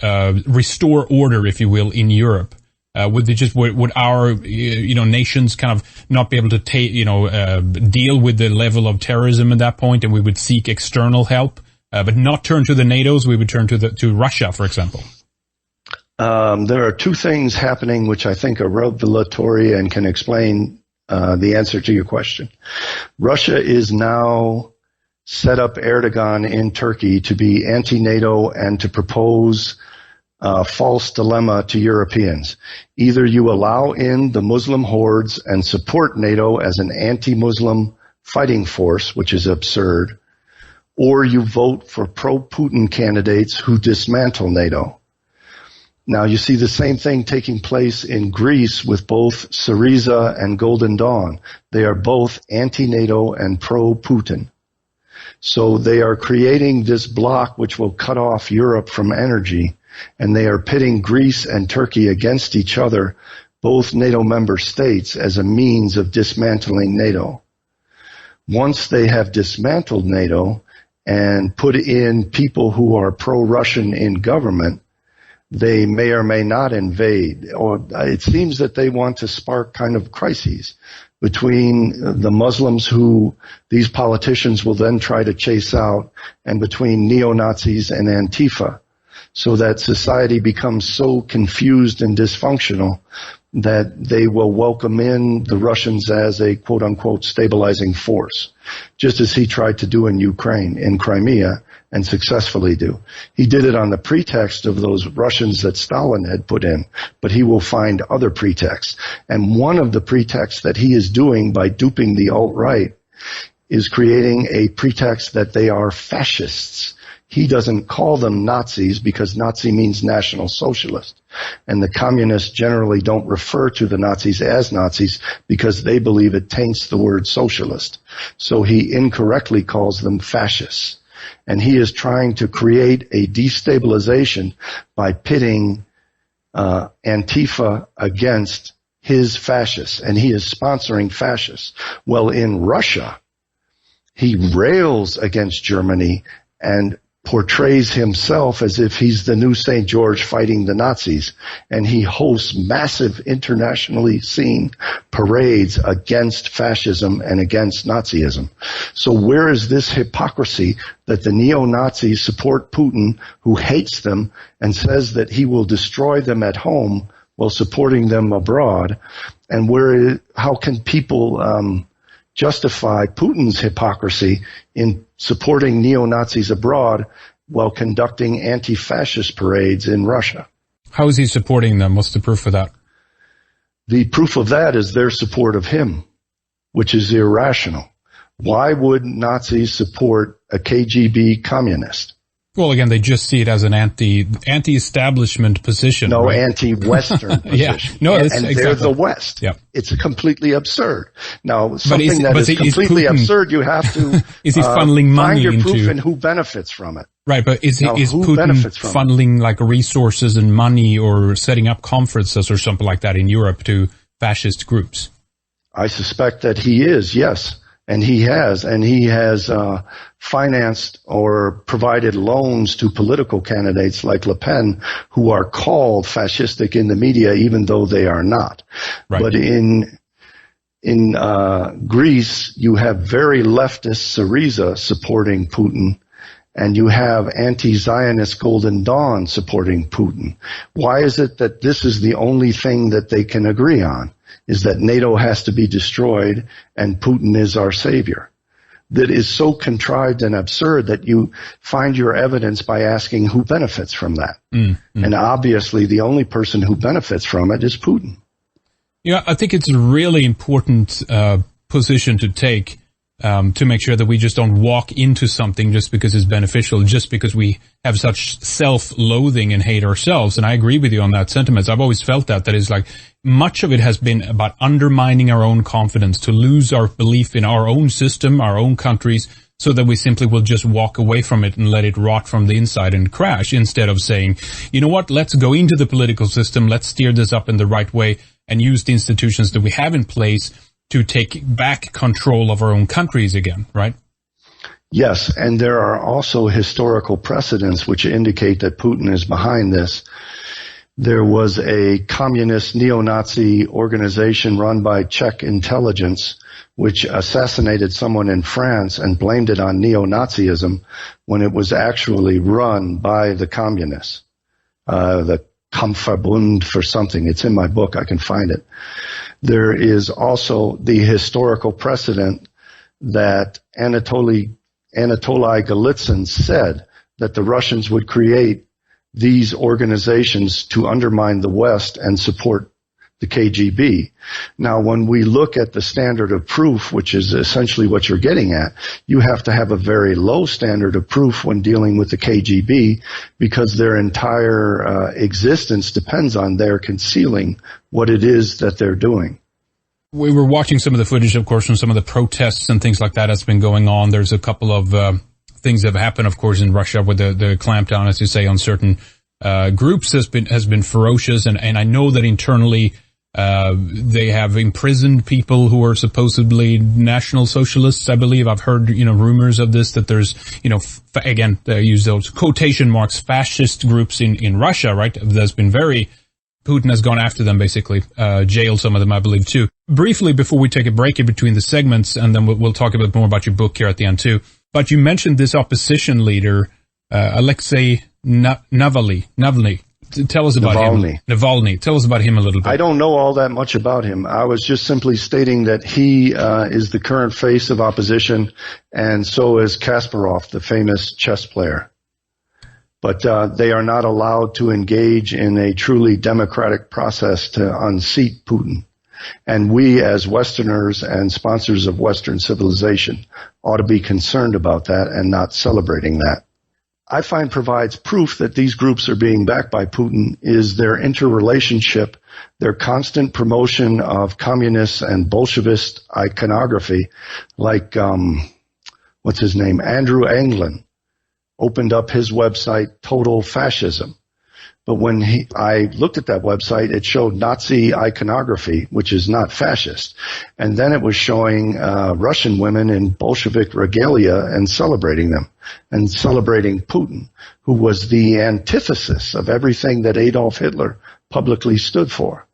restore order, if you will, in Europe? Would our nations kind of not be able to deal with the level of terrorism at that point, and we would seek external help, but not turn to the NATO's? We would turn to Russia, for example. There are two things happening which I think are revelatory and can explain the answer to your question. Russia is now set up Erdogan in Turkey to be anti-NATO and to propose a false dilemma to Europeans. Either you allow in the Muslim hordes and support NATO as an anti-Muslim fighting force, which is absurd, or you vote for pro-Putin candidates who dismantle NATO. Now, you see the same thing taking place in Greece with both Syriza and Golden Dawn. They are both anti-NATO and pro-Putin. So they are creating this bloc which will cut off Europe from energy, and they are pitting Greece and Turkey against each other, both NATO member states, as a means of dismantling NATO. Once they have dismantled NATO and put in people who are pro-Russian in government, they may or may not invade, or it seems that they want to spark kind of crises between the Muslims who these politicians will then try to chase out, and between neo-Nazis and Antifa, so that society becomes so confused and dysfunctional that they will welcome in the Russians as a quote-unquote stabilizing force, just as he tried to do in Ukraine, in Crimea, and successfully do. He did it on the pretext of those Russians that Stalin had put in, but he will find other pretexts. And one of the pretexts that he is doing by duping the alt-right is creating a pretext that they are fascists. He doesn't call them Nazis because Nazi means National Socialist. And the communists generally don't refer to the Nazis as Nazis because they believe it taints the word socialist. So he incorrectly calls them fascists. And he is trying to create a destabilization by pitting Antifa against his fascists. And he is sponsoring fascists. Well, in Russia, he rails against Germany and portrays himself as if he's the new St. George fighting the Nazis, and he hosts massive internationally seen parades against fascism and against Nazism. So where is this hypocrisy that the neo-Nazis support Putin, who hates them and says that he will destroy them at home while supporting them abroad? And how can people justify Putin's hypocrisy in supporting neo-Nazis abroad while conducting anti-fascist parades in Russia? How is he supporting them? What's the proof of that? The proof of that is their support of him, which is irrational. Why would Nazis support a KGB communist? Well, again, they just see it as an anti-establishment position. No, right? Anti-Western position. Yeah. No, and exactly. they're the West. Yep. It's completely absurd. Now, something that is completely absurd, you have to is he funneling money find your proof into and who benefits from it. Right, but is Putin funneling like resources and money or setting up conferences or something like that in Europe to fascist groups? I suspect that he is, yes. And he has financed or provided loans to political candidates like Le Pen, who are called fascistic in the media, even though they are not. Right. But in Greece, you have very leftist Syriza supporting Putin, and you have anti-Zionist Golden Dawn supporting Putin. Why is it that this is the only thing that they can agree on? Is that NATO has to be destroyed and Putin is our savior? That is so contrived and absurd that you find your evidence by asking who benefits from that. And obviously the only person who benefits from it is Putin. Yeah, I think it's a really important position to take to make sure that we just don't walk into something just because it's beneficial, just because we have such self-loathing and hate ourselves. And I agree with you on that sentiment. I've always felt that is like much of it has been about undermining our own confidence, to lose our belief in our own system, our own countries, so that we simply will just walk away from it and let it rot from the inside and crash, instead of saying, you know what, let's go into the political system, let's steer this up in the right way, and use the institutions that we have in place to take back control of our own countries again, right? Yes, and there are also historical precedents which indicate that Putin is behind this. There was a communist neo-Nazi organization run by Czech intelligence which assassinated someone in France and blamed it on neo-Nazism when it was actually run by the communists. The Kampfverbund for something. It's in my book. I can find it. There is also the historical precedent that Anatoly Golitsyn said that the Russians would create these organizations to undermine the West and support the KGB. Now, when we look at the standard of proof, which is essentially what you're getting at, you have to have a very low standard of proof when dealing with the KGB because their entire existence depends on their concealing what it is that they're doing. We were watching some of the footage, of course, from some of the protests and things like that that's been going on. There's a couple of things that have happened, of course, in Russia with the clampdown, as you say, on certain groups has been ferocious. And I know that internally they have imprisoned people who are supposedly National Socialists, I believe. I've heard, rumors of this, that there's, again, they use those quotation marks, fascist groups in Russia, right? That's been Putin has gone after them, basically, jailed some of them, I believe, too. Briefly, before we take a break in between the segments, and then we'll talk a bit more about your book here at the end, too. But you mentioned this opposition leader, Alexei Navalny. Tell us about him. Navalny. Tell us about him a little bit. I don't know all that much about him. I was just simply stating that he is the current face of opposition, and so is Kasparov, the famous chess player. But they are not allowed to engage in a truly democratic process to unseat Putin. And we, as Westerners and sponsors of Western civilization, ought to be concerned about that and not celebrating that. I find provides proof that these groups are being backed by Putin is their interrelationship, their constant promotion of communist and Bolshevist iconography, like, what's his name, Andrew Anglin opened up his website, Total Fascism. But when I looked at that website, it showed Nazi iconography, which is not fascist. And then it was showing Russian women in Bolshevik regalia and celebrating them, and celebrating Putin, who was the antithesis of everything that Adolf Hitler publicly stood for.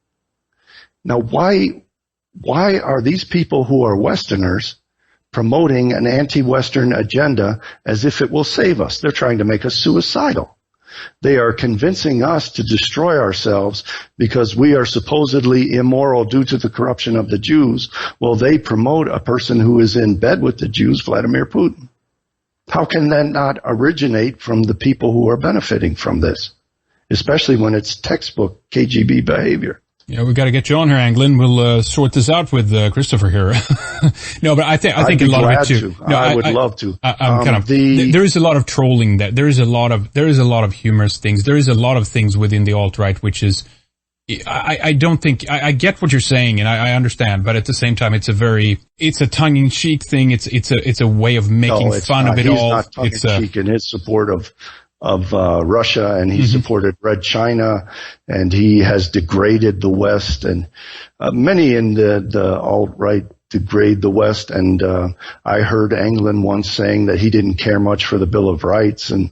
Now, why are these people who are Westerners promoting an anti-Western agenda as if it will save us? They're trying to make us suicidal. They are convincing us to destroy ourselves because we are supposedly immoral due to the corruption of the Jews. Well, they promote a person who is in bed with the Jews, Vladimir Putin. How can that not originate from the people who are benefiting from this, especially when it's textbook KGB behavior? Yeah, we got to get you on here, Anglin. We'll sort this out with Christopher here. No, but I think a lot of it too. No, I would love to. There is a lot of trolling. There is a lot of humorous things. There is a lot of things within the alt-right, which is, I don't think, I get what you're saying and I understand, but at the same time, it's a tongue-in-cheek thing. It's a way of making fun of it all. He's not tongue-in-cheek in his support of Russia, and he supported Red China, and he has degraded the West, and many in the alt-right degrade the West, and I heard Anglin once saying that he didn't care much for the Bill of Rights. And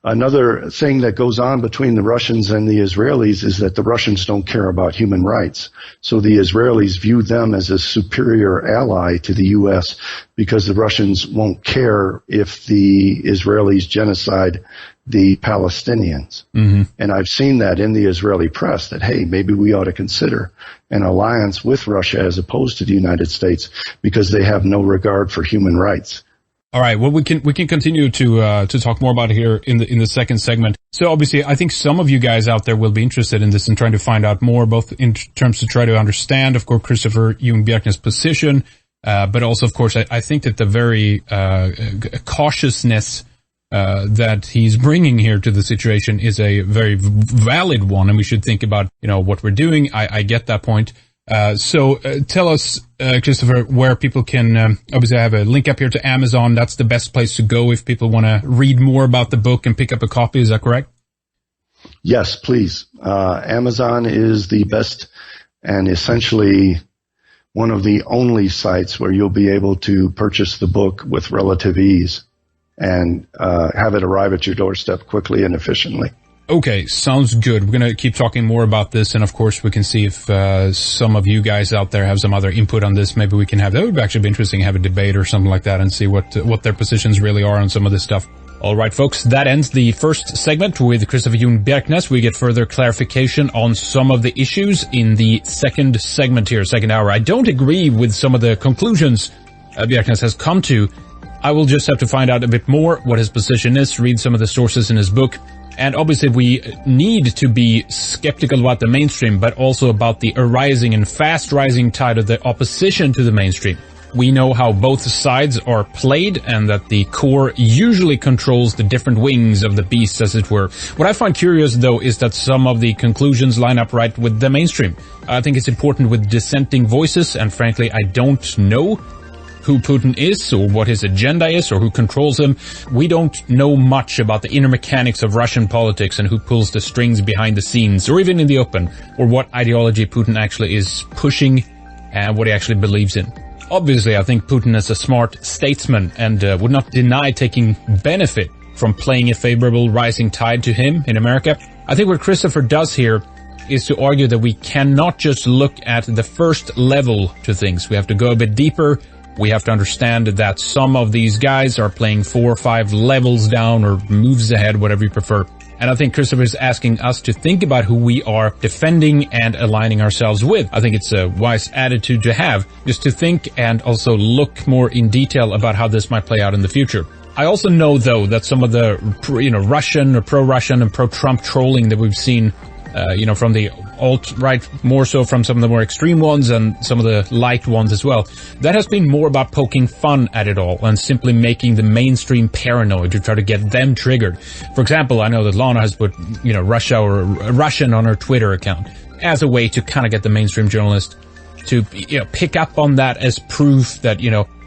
another thing that goes on between the Russians and the Israelis is that the Russians don't care about human rights. So the Israelis view them as a superior ally to the U.S. because the Russians won't care if the Israelis genocide the Palestinians. And I've seen that in the Israeli press that, hey, maybe we ought to consider an alliance with Russia as opposed to the United States because they have no regard for human rights. All right. Well, we can continue to talk more about it here in the second segment. So obviously, I think some of you guys out there will be interested in this and trying to find out more, both in terms to try to understand, of course, Christopher Ljungbjerk's position, but also, of course, I think that the very cautiousness that he's bringing here to the situation is a very valid one, and we should think about what we're doing. I get that point. So tell us, Christopher, where people can, obviously I have a link up here to Amazon. That's the best place to go if people want to read more about the book and pick up a copy. Is that correct? Yes, please. Amazon is the best and essentially one of the only sites where you'll be able to purchase the book with relative ease and have it arrive at your doorstep quickly and efficiently. Okay, sounds good. We're going to keep talking more about this, and of course we can see if some of you guys out there have some other input on this. Maybe we can have, that would actually be interesting, have a debate or something like that and see what their positions really are on some of this stuff. All right, folks, that ends the first segment with Christopher Jon Bjerknes. We get further clarification on some of the issues in the second segment here, second hour. I don't agree with some of the conclusions Bjerknes has come to. I will just have to find out a bit more what his position is, read some of the sources in his book. And obviously we need to be skeptical about the mainstream, but also about the arising and fast rising tide of the opposition to the mainstream. We know how both sides are played and that the core usually controls the different wings of the beast, as it were. What I find curious, though, is that some of the conclusions line up right with the mainstream. I think it's important with dissenting voices, and frankly, I don't know who Putin is or what his agenda is or who controls him. We don't know much about the inner mechanics of Russian politics and who pulls the strings behind the scenes or even in the open, or what ideology Putin actually is pushing and what he actually believes in. Obviously, I think Putin is a smart statesman and would not deny taking benefit from playing a favorable rising tide to him in America. I think what Christopher does here is to argue that we cannot just look at the first level to things. We have to go a bit deeper. We have to understand that some of these guys are playing 4 or 5 levels down or moves ahead, whatever you prefer. And I think Christopher is asking us to think about who we are defending and aligning ourselves with. I think it's a wise attitude to have, just to think and also look more in detail about how this might play out in the future. I also know, though, that some of the, Russian or pro-Russian and pro-Trump trolling that we've seen, from the alt-right, more so from some of the more extreme ones and some of the light ones as well, that has been more about poking fun at it all and simply making the mainstream paranoid to try to get them triggered. For example, I know that Lana has put, Russia or Russian on her Twitter account as a way to kind of get the mainstream journalist to, pick up on that as proof that,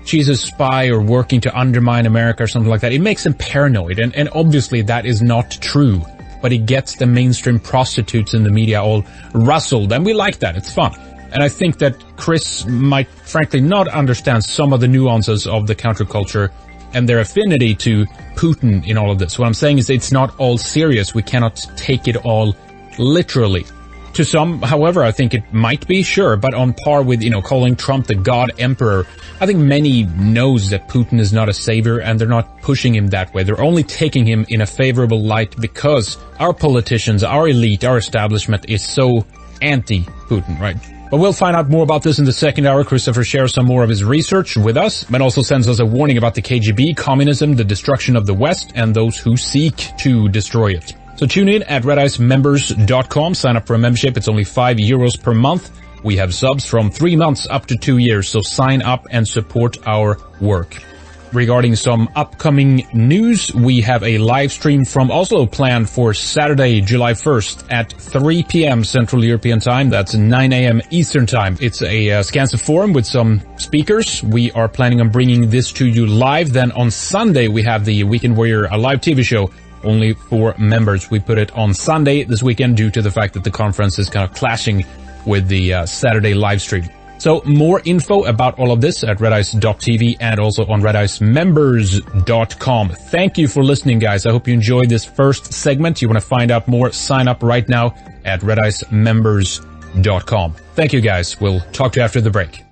she's a spy or working to undermine America or something like that. It makes them paranoid, and obviously that is not true. But it gets the mainstream prostitutes in the media all rustled, and we like that. It's fun. And I think that Chris might frankly not understand some of the nuances of the counterculture and their affinity to Putin in all of this. What I'm saying is it's not all serious. We cannot take it all literally. To some, however, I think it might be, sure, but on par with, calling Trump the God Emperor. I think many knows that Putin is not a savior and they're not pushing him that way. They're only taking him in a favorable light because our politicians, our elite, our establishment is so anti-Putin, right? But we'll find out more about this in the second hour. Christopher shares some more of his research with us, but also sends us a warning about the KGB, communism, the destruction of the West, and those who seek to destroy it. So tune in at redicemembers.com. Sign up for a membership. It's only €5 per month. We have subs from 3 months up to 2 years, so sign up and support our work. Regarding some upcoming news, we have a live stream from Oslo planned for Saturday, July 1st at 3 p.m. Central European Time. That's 9 a.m. Eastern Time. It's a Skansen forum with some speakers. We are planning on bringing this to you live. Then on Sunday, we have the Weekend Warrior, a live TV show only for members. We put it on Sunday this weekend due to the fact that the conference is kind of clashing with the Saturday live stream. So more info about all of this at redice.tv and also on redicemembers.com. Thank you for listening, guys. I hope you enjoyed this first segment. You want to find out more, sign up right now at redicemembers.com. Thank you, guys. We'll talk to you after the break.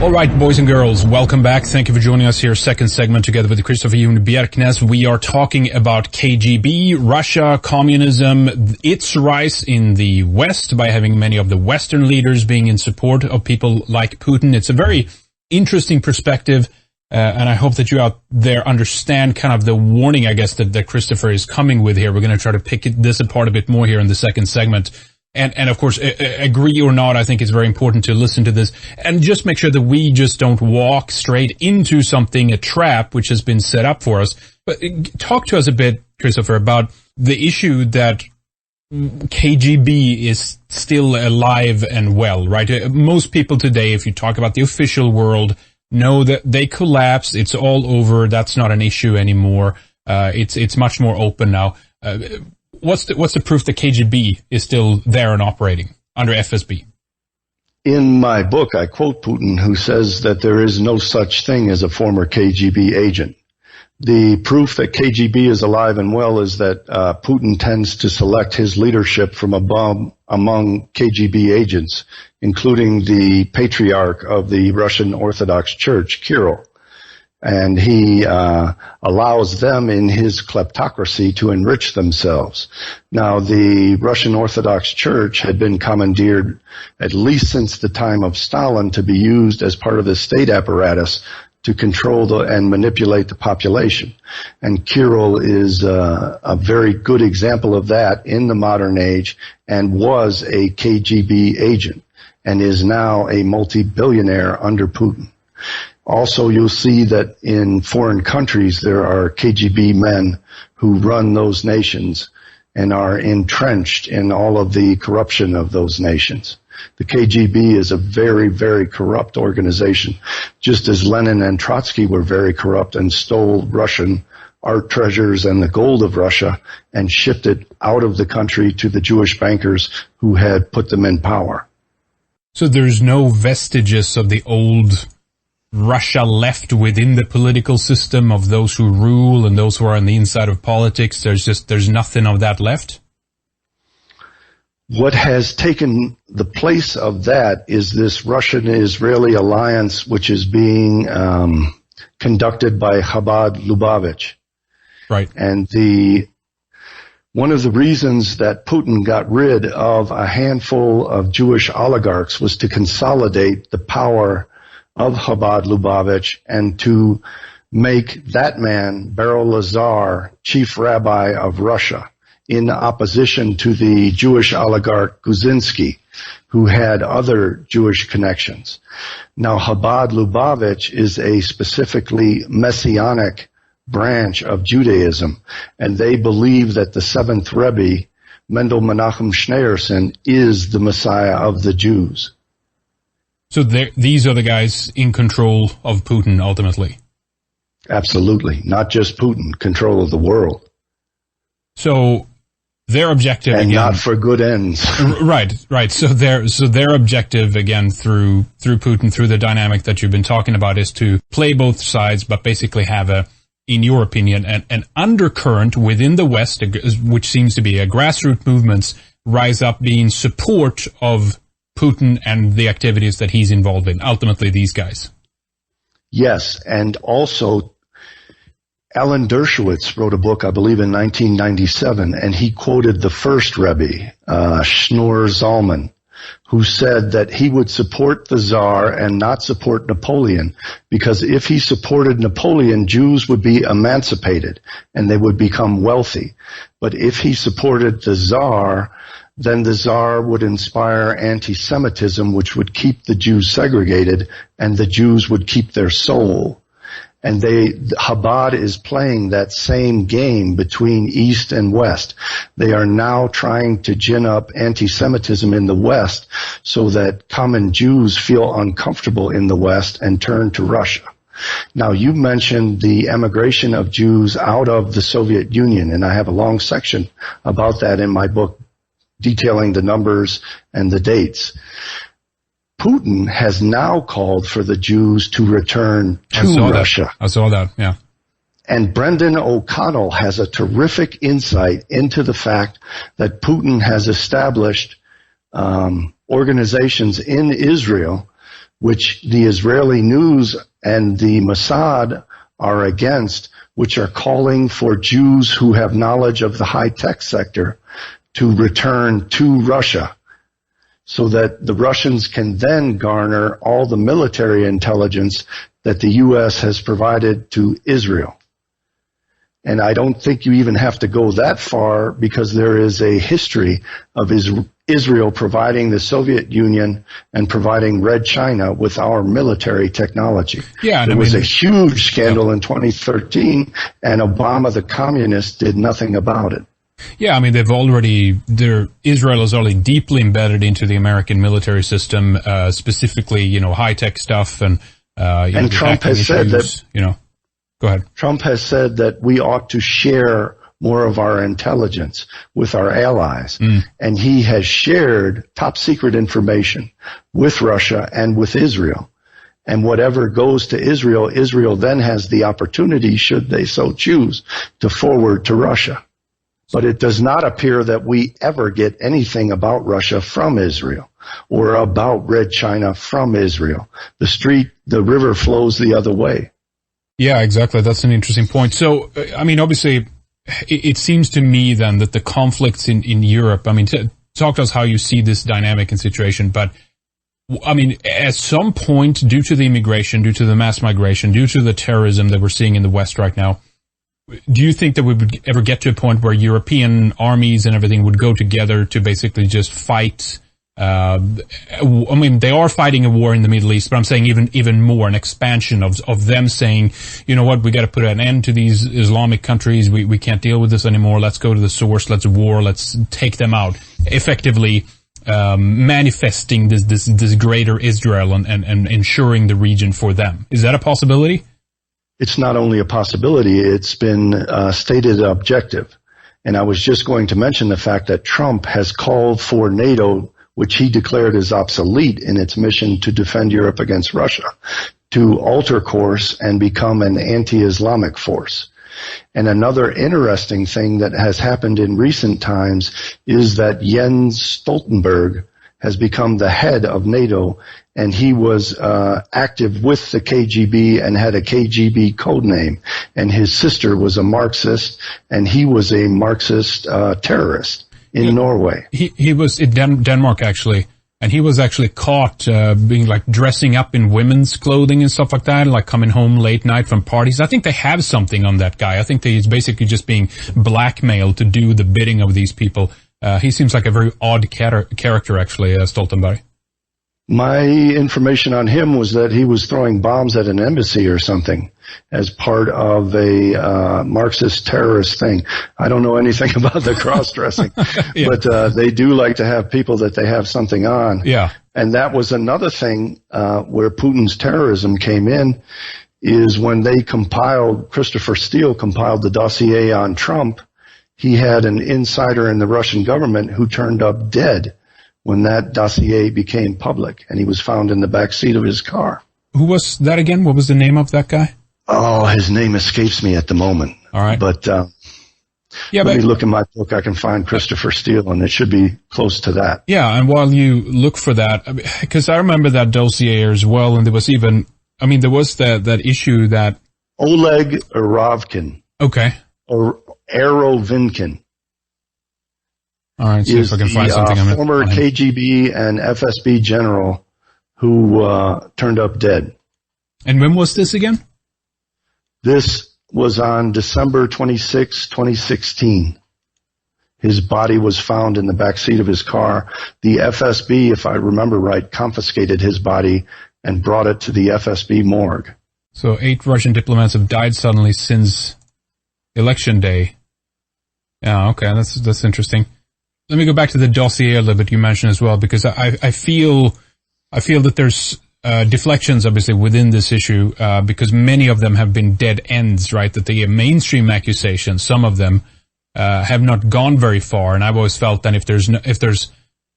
All right, boys and girls, welcome back. Thank you for joining us here. Second segment together with Christopher Jon Bjerknes. We are talking about KGB, Russia, communism, its rise in the West by having many of the Western leaders being in support of people like Putin. It's a very interesting perspective, and I hope that you out there understand kind of the warning, I guess, that Christopher is coming with here. We're going to try to pick this apart a bit more here in the second segment. And of course, agree or not, I think it's very important to listen to this and just make sure that we just don't walk straight into something, a trap, which has been set up for us. But talk to us a bit, Christopher, about the issue that KGB is still alive and well, right? Most people today, if you talk about the official world, know that they collapsed. It's all over. That's not an issue anymore. It's much more open now. what's the proof that KGB is still there and operating under FSB? In my book, I quote Putin, who says that there is no such thing as a former KGB agent. The proof that KGB is alive and well is that Putin tends to select his leadership from among KGB agents, including the patriarch of the Russian Orthodox Church, Kirill. And he allows them in his kleptocracy to enrich themselves. Now, the Russian Orthodox Church had been commandeered, at least since the time of Stalin, to be used as part of the state apparatus to control and manipulate the population. And Kirill is a very good example of that in the modern age, and was a KGB agent and is now a multi-billionaire under Putin. Also, you'll see that in foreign countries there are KGB men who run those nations and are entrenched in all of the corruption of those nations. The KGB is a very, very corrupt organization, just as Lenin and Trotsky were very corrupt and stole Russian art treasures and the gold of Russia and shipped it out of the country to the Jewish bankers who had put them in power. So there's no vestiges of the old Russia left within the political system, of those who rule and those who are on the inside of politics. There's nothing of that left? What has taken the place of that is this Russian-Israeli alliance, which is being conducted by Chabad Lubavitch. Right. And one of the reasons that Putin got rid of a handful of Jewish oligarchs was to consolidate the power of Chabad Lubavitch and to make that man, Beryl Lazar, chief rabbi of Russia, in opposition to the Jewish oligarch Guzinski, who had other Jewish connections. Now, Chabad Lubavitch is a specifically messianic branch of Judaism, and they believe that the seventh Rebbe, Mendel Menachem Schneerson, is the Messiah of the Jews. So these are the guys in control of Putin, ultimately? Absolutely. Not just Putin, control of the world. So their objective, and again, not for good ends. Right. So their objective, again, through Putin, through the dynamic that you've been talking about, is to play both sides, but basically have in your opinion, an undercurrent within the West, which seems to be a grassroots movements rise up being support of Putin and the activities that he's involved in. Ultimately, these guys. Yes, and also Alan Dershowitz wrote a book, I believe, in 1997, and he quoted the first Rebbe, Shneur Zalman, who said that he would support the Tsar and not support Napoleon, because if he supported Napoleon, Jews would be emancipated and they would become wealthy. But if he supported the Tsar, then the Tsar would inspire anti-Semitism, which would keep the Jews segregated, and the Jews would keep their soul. And Chabad is playing that same game between East and West. They are now trying to gin up anti-Semitism in the West so that common Jews feel uncomfortable in the West and turn to Russia. Now, you mentioned the emigration of Jews out of the Soviet Union, and I have a long section about that in my book, detailing the numbers and the dates. Putin has now called for the Jews to return to Russia. I saw that, yeah. And Brendan O'Connell has a terrific insight into the fact that Putin has established organizations in Israel, which the Israeli news and the Mossad are against, which are calling for Jews who have knowledge of the high-tech sector to return to Russia, so that the Russians can then garner all the military intelligence that the U.S. has provided to Israel. And I don't think you even have to go that far, because there is a history of Israel providing the Soviet Union and providing Red China with our military technology. Yeah, there was a huge scandal in 2013, and Obama, the communist, did nothing about it. Yeah, I mean, Israel is already deeply embedded into the American military system, specifically, high-tech stuff and Trump has said that, go ahead. Trump has said that we ought to share more of our intelligence with our allies. And he has shared top secret information with Russia and with Israel. And whatever goes to Israel, Israel then has the opportunity, should they so choose, to forward to Russia. But it does not appear that we ever get anything about Russia from Israel or about Red China from Israel. The river flows the other way. Yeah, exactly. That's an interesting point. So, I mean, obviously, it seems to me then that the conflicts in Europe, I mean, talk to us how you see this dynamic and situation, but I mean, at some point, due to the immigration, due to the mass migration, due to the terrorism that we're seeing in the West right now, do you think that we would ever get to a point where European armies and everything would go together to basically just fight? I mean, they are fighting a war in the Middle East, but I'm saying even more, an expansion of them saying, you know what, we got to put an end to these Islamic countries. We can't deal with this anymore. Let's go to the source. Let's war. Let's take them out. Effectively, manifesting this greater Israel and ensuring the region for them. Is that a possibility? It's not only a possibility, it's been stated objective. And I was just going to mention the fact that Trump has called for NATO, which he declared as obsolete in its mission to defend Europe against Russia, to alter course and become an anti-Islamic force. And another interesting thing that has happened in recent times is that Jens Stoltenberg has become the head of NATO, and he was active with the KGB and had a KGB code name. And his sister was a Marxist, and he was a Marxist terrorist in Norway. He was in Denmark, actually. And he was actually caught being like dressing up in women's clothing and stuff like that, like coming home late night from parties. I think they have something on that guy. I think that he's basically just being blackmailed to do the bidding of these people. He seems like a very odd character, actually, Stoltenberg. My information on him was that he was throwing bombs at an embassy or something as part of a Marxist terrorist thing. I don't know anything about the cross-dressing, yeah. But they do like to have people that they have something on. Yeah. And that was another thing where Putin's terrorism came in, is when they Christopher Steele compiled the dossier on Trump. He had an insider in the Russian government who turned up dead when that dossier became public, and he was found in the back seat of his car. Who was that again? What was the name of that guy? Oh, his name escapes me at the moment. All right. But let me look in my book. I can find Christopher Steele, and it should be close to that. Yeah, and while you look for that, because I remember that dossier as well, and there was even, I mean, there was that issue that... Oleg Arovkin. Okay. Or Arovinkin. All right, see if I can find something. Former KGB and FSB general who turned up dead. And when was this again? This was on December 26, 2016. His body was found in the back seat of his car. The FSB, if I remember right, confiscated his body and brought it to the FSB morgue. So 8 Russian diplomats have died suddenly since election day. Yeah, okay, that's interesting. Let me go back to the dossier a little bit you mentioned as well, because I feel that there's deflections obviously within this issue, because many of them have been dead ends, right? That the mainstream accusations, some of them, have not gone very far. And I've always felt that if there's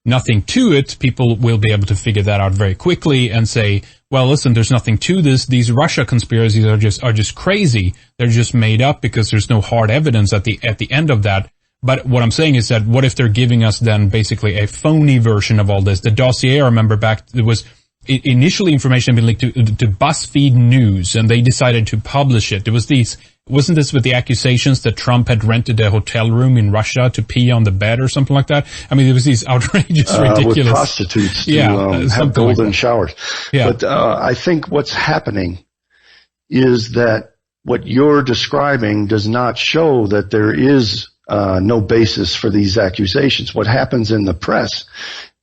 nothing to it, people will be able to figure that out very quickly and say, well, listen, there's nothing to this. These Russia conspiracies are just crazy. They're just made up because there's no hard evidence at the end of that. But what I'm saying is that what if they're giving us then basically a phony version of all this? The dossier, I remember back, it was initially information had been linked to BuzzFeed News, and they decided to publish it. Wasn't this with the accusations that Trump had rented a hotel room in Russia to pee on the bed or something like that? I mean, there was these outrageous, ridiculous... With prostitutes to have golden like showers. Yeah. But I think what's happening is that what you're describing does not show that there is no basis for these accusations. What happens in the press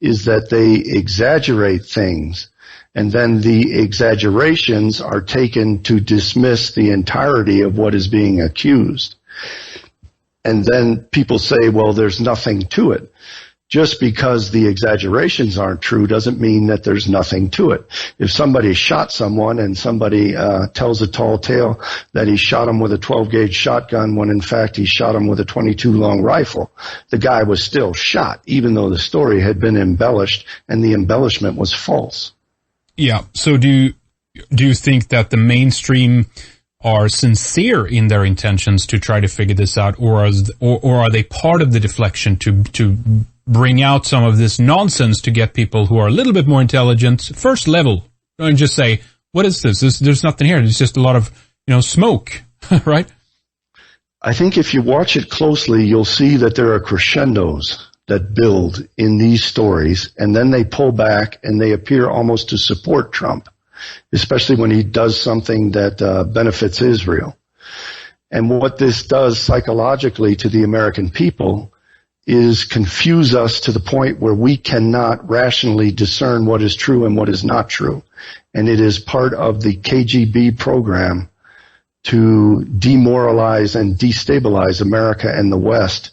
is that they exaggerate things, and then the exaggerations are taken to dismiss the entirety of what is being accused. And then people say, well, there's nothing to it. just because the exaggerations aren't true doesn't mean that there's nothing to it. If somebody shot someone and somebody tells a tall tale that he shot him with a 12-gauge shotgun when in fact he shot him with a 22 long rifle, the guy was still shot, even though the story had been embellished and the embellishment was false. Yeah. So do you think that the mainstream are sincere in their intentions to try to figure this out, or are they part of the deflection to bring out some of this nonsense to get people who are a little bit more intelligent, first level, and just say, what is this? There's nothing here. It's just a lot of, smoke, right? I think if you watch it closely, you'll see that there are crescendos that build in these stories, and then they pull back and they appear almost to support Trump, especially when he does something that benefits Israel. And what this does psychologically to the American people is confuse us to the point where we cannot rationally discern what is true and what is not true. And it is part of the KGB program to demoralize and destabilize America and the West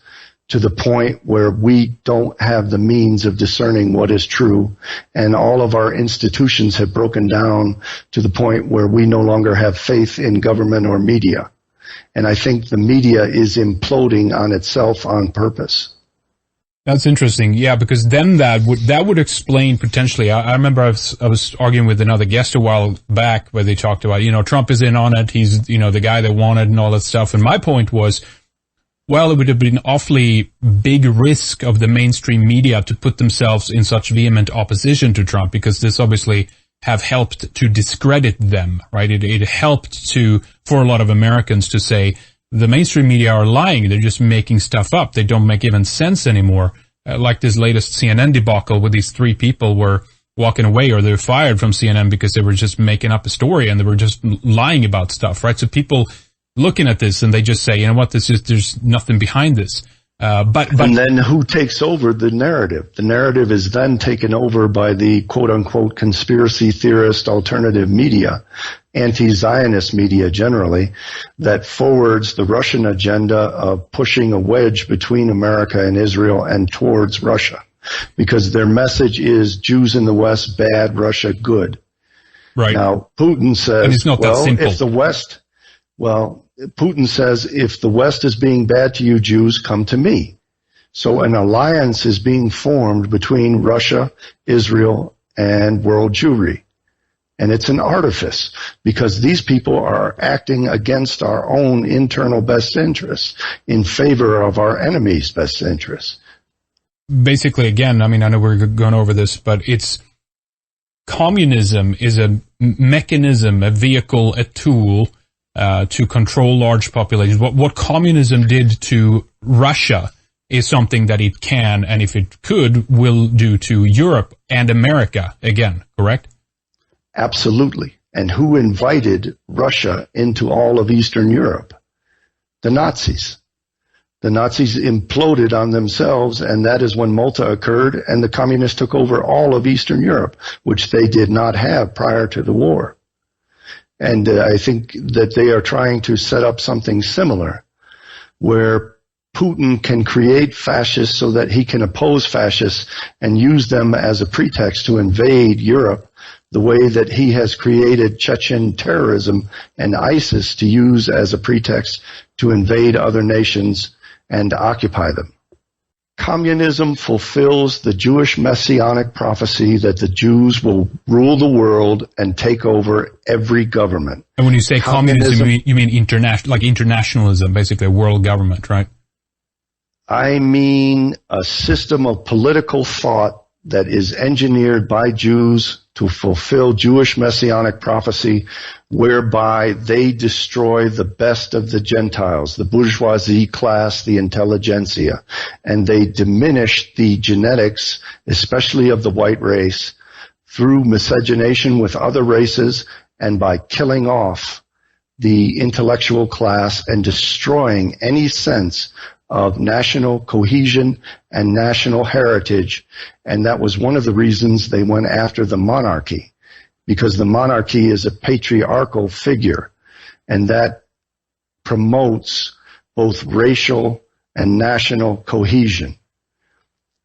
to the point where we don't have the means of discerning what is true, and all of our institutions have broken down to the point where we no longer have faith in government or media. And I think the media is imploding on itself on purpose. That's interesting. Yeah, because then that would explain potentially. I remember I was arguing with another guest a while back where they talked about, Trump is in on it. He's, the guy they wanted and all that stuff. And my point was, well, it would have been awfully big risk of the mainstream media to put themselves in such vehement opposition to Trump, because this obviously have helped to discredit them, right? It helped for a lot of Americans to say, the mainstream media are lying. They're just making stuff up. They don't make even sense anymore. Like this latest CNN debacle where these 3 people were walking away, or they were fired from CNN because they were just making up a story and they were just lying about stuff, right? So people looking at this and they just say, there's nothing behind this. But and then who takes over the narrative? The narrative is then taken over by the quote unquote conspiracy theorist alternative media, anti-Zionist media generally, that forwards the Russian agenda of pushing a wedge between America and Israel and towards Russia, because their message is Jews in the West bad, Russia good. Right. Now, Putin says, and it's not that simple. Putin says, if the West is being bad to you Jews, come to me. So an alliance is being formed between Russia, Israel, and world Jewry. And it's an artifice, because these people are acting against our own internal best interests in favor of our enemy's best interests. Basically, again, I know we're going over this, but communism is a mechanism, a vehicle, a tool to control large populations. What communism did to Russia is something that it can, and if it could, will do to Europe and America again, correct? Absolutely. And who invited Russia into all of Eastern Europe? The Nazis. The Nazis imploded on themselves, and that is when Malta occurred, and the communists took over all of Eastern Europe, which they did not have prior to the war. And I think that they are trying to set up something similar, where Putin can create fascists so that he can oppose fascists and use them as a pretext to invade Europe, the way that he has created Chechen terrorism and ISIS to use as a pretext to invade other nations and occupy them. Communism fulfills the Jewish messianic prophecy that the Jews will rule the world and take over every government. And when you say communism, you mean internationalism, basically a world government, right? I mean a system of political thought that is engineered by Jews to fulfill Jewish messianic prophecy, whereby they destroy the best of the Gentiles, the bourgeoisie class, the intelligentsia, and they diminish the genetics, especially of the white race, through miscegenation with other races and by killing off the intellectual class and destroying any sense of national cohesion and national heritage. And that was one of the reasons they went after the monarchy, because the monarchy is a patriarchal figure, and that promotes both racial and national cohesion.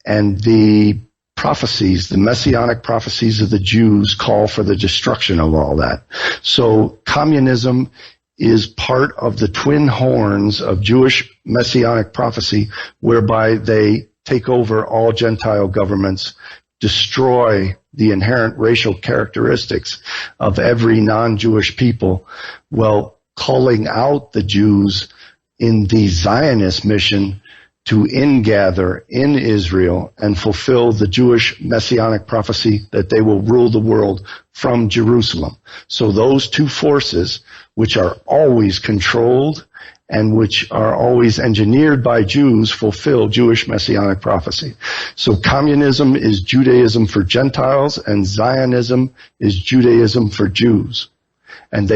And the prophecies, the messianic prophecies of the Jews call for the destruction of all that. So communism is part of the twin horns of Jewish messianic prophecy, whereby they take over all Gentile governments, destroy the inherent racial characteristics of every non-Jewish people, while calling out the Jews in the Zionist mission to ingather in Israel and fulfill the Jewish messianic prophecy that they will rule the world from Jerusalem. So those two forces, which are always controlled and which are always engineered by Jews, fulfill Jewish messianic prophecy. So communism is Judaism for Gentiles, and Zionism is Judaism for Jews. And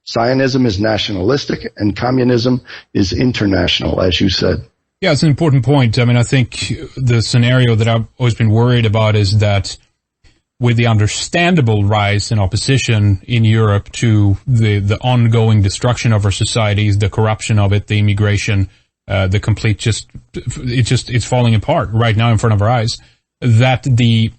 Zionism is nationalistic and communism is international, as you said. Yeah, it's an important point. I mean, I think the scenario that I've always been worried about is that with the understandable rise in opposition in Europe to the ongoing destruction of our societies, the corruption of it, the immigration, the complete it's falling apart right now in front of our eyes, that the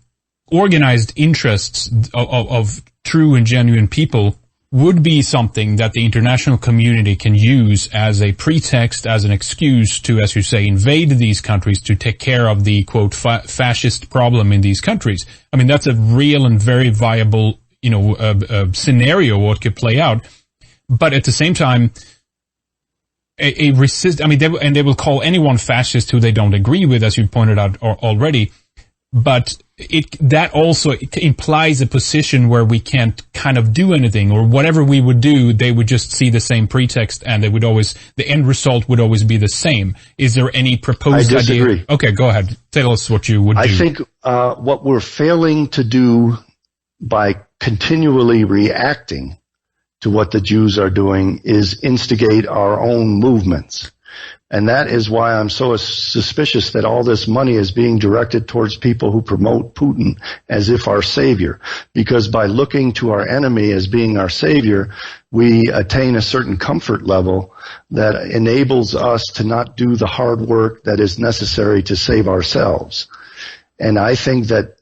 organized interests of true and genuine people would be something that the international community can use as a pretext, as an excuse to, as you say, invade these countries to take care of the, quote, fascist problem in these countries. I mean, that's a real and very viable, scenario what could play out. But at the same time, they will call anyone fascist who they don't agree with, as you pointed out already. But that also implies a position where we can't kind of do anything, or whatever we would do, they would just see the same pretext, and the end result would always be the same. Is there any proposed idea? I disagree. Okay, go ahead. Tell us what you would do. I think what we're failing to do by continually reacting to what the Jews are doing is instigate our own movements. And that is why I'm so suspicious that all this money is being directed towards people who promote Putin as if our savior. Because by looking to our enemy as being our savior, we attain a certain comfort level that enables us to not do the hard work that is necessary to save ourselves. And I think that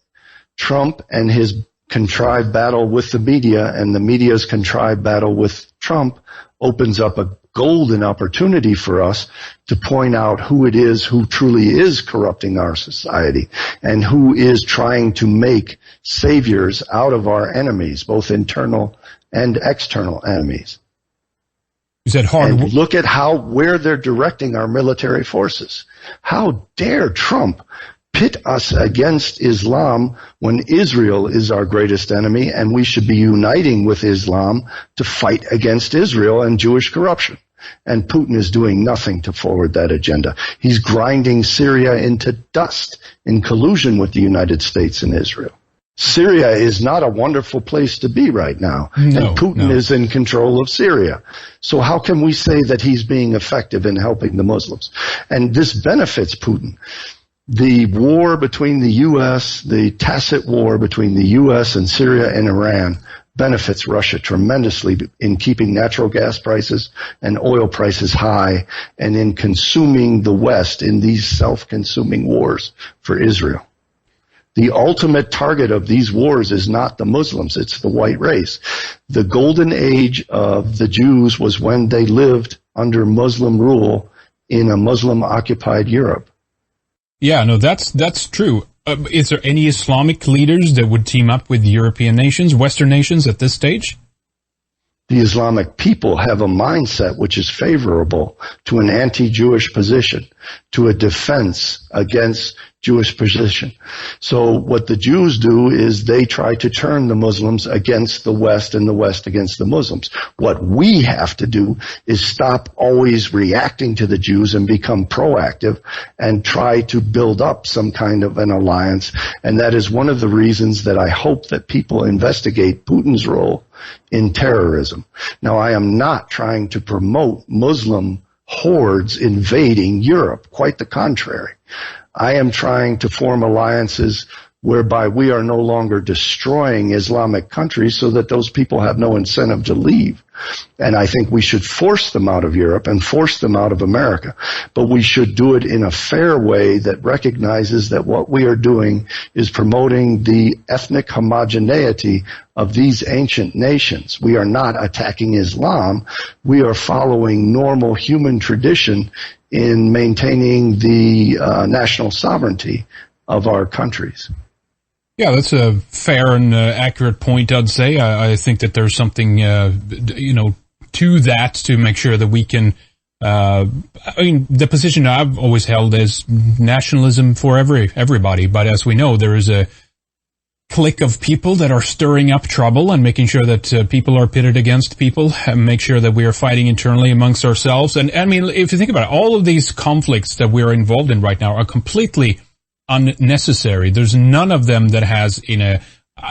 Trump and his contrived battle with the media and the media's contrived battle with Trump opens up a golden opportunity for us to point out who it is who truly is corrupting our society and who is trying to make saviors out of our enemies, both internal and external enemies. You said hard. And look at where they're directing our military forces. How dare Trump pit us against Islam when Israel is our greatest enemy, and we should be uniting with Islam to fight against Israel and Jewish corruption. And Putin is doing nothing to forward that agenda. He's grinding Syria into dust in collusion with the United States and Israel. Syria is not a wonderful place to be right now, and Putin is in control of Syria. So how can we say that he's being effective in helping the Muslims? And this benefits Putin. The war between the U.S., the tacit war between the U.S. and Syria and Iran, benefits Russia tremendously in keeping natural gas prices and oil prices high and in consuming the West in these self-consuming wars for Israel. The ultimate target of these wars is not the Muslims, it's the white race. The golden age of the Jews was when they lived under Muslim rule in a Muslim-occupied Europe. Yeah, no, that's true. Is there any Islamic leaders that would team up with European nations, Western nations at this stage? The Islamic people have a mindset which is favorable to an anti-Jewish position, to a defense against Jewish position. So what the Jews do is they try to turn the Muslims against the West and the West against the Muslims. What we have to do is stop always reacting to the Jews and become proactive and try to build up some kind of an alliance. And that is one of the reasons that I hope that people investigate Putin's role in terrorism. Now, I am not trying to promote Muslim hordes invading Europe. Quite the contrary. I am trying to form alliances whereby we are no longer destroying Islamic countries so that those people have no incentive to leave. And I think we should force them out of Europe and force them out of America. But we should do it in a fair way that recognizes that what we are doing is promoting the ethnic homogeneity of these ancient nations. We are not attacking Islam. We are following normal human tradition in maintaining the national sovereignty of our countries. Yeah, that's a fair and accurate point, I'd say. I think that there's something, to that to make sure that we can, the position I've always held is nationalism for everybody. But as we know, there is a clique of people that are stirring up trouble and making sure that people are pitted against people and make sure that we are fighting internally amongst ourselves. And I mean, if you think about it, all of these conflicts that we're involved in right now are completely unnecessary. There's none of them that has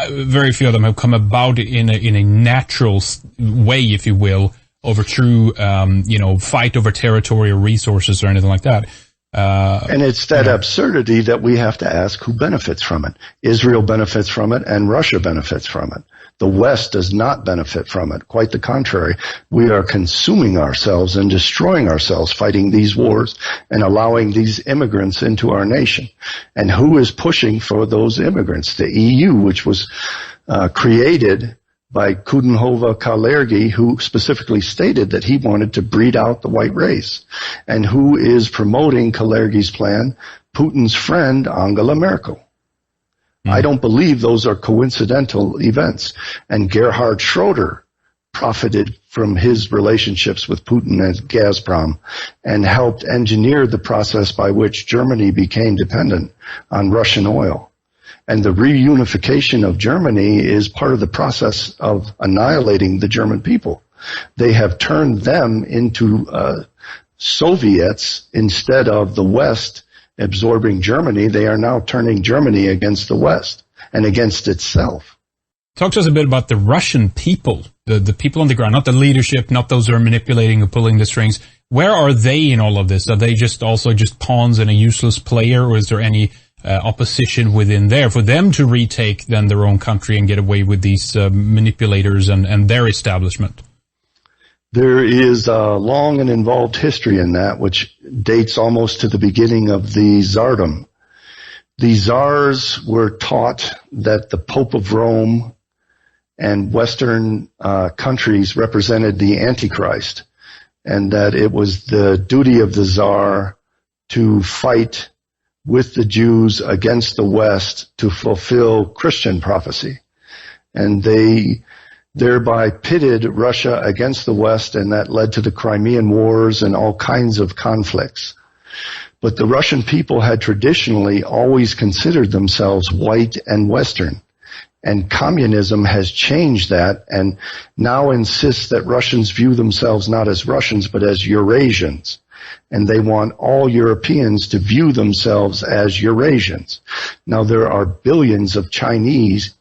very few of them have come about in a natural way, if you will, over true, fight over territory or resources or anything like that. And it's that absurdity that we have to ask who benefits from it. Israel benefits from it and Russia benefits from it. The West does not benefit from it. Quite the contrary. We are consuming ourselves and destroying ourselves fighting these wars and allowing these immigrants into our nation. And who is pushing for those immigrants? The EU, which was created by Coudenhove-Kalergi, who specifically stated that he wanted to breed out the white race. And who is promoting Kalergi's plan? Putin's friend, Angela Merkel. I don't believe those are coincidental events. And Gerhard Schroeder profited from his relationships with Putin and Gazprom and helped engineer the process by which Germany became dependent on Russian oil. And the reunification of Germany is part of the process of annihilating the German people. They have turned them into Soviets instead of the West absorbing Germany. They are now turning Germany against the West and against itself. Talk to us a bit about the Russian people, the people on the ground, not the leadership, not those who are manipulating or pulling the strings. Where are they in all of this? Are they just pawns and a useless player, or is there any opposition within there for them to retake then their own country and get away with these manipulators and their establishment? There is a long and involved history in that, which dates almost to the beginning of the Tsardom. The Tsars were taught that the Pope of Rome and Western countries represented the Antichrist, and that it was the duty of the Tsar to fight with the Jews against the West to fulfill Christian prophecy. And they thereby pitted Russia against the West, and that led to the Crimean Wars and all kinds of conflicts. But the Russian people had traditionally always considered themselves white and Western. And communism has changed that and now insists that Russians view themselves not as Russians but as Eurasians. And they want all Europeans to view themselves as Eurasians. Now there are billions of Chinese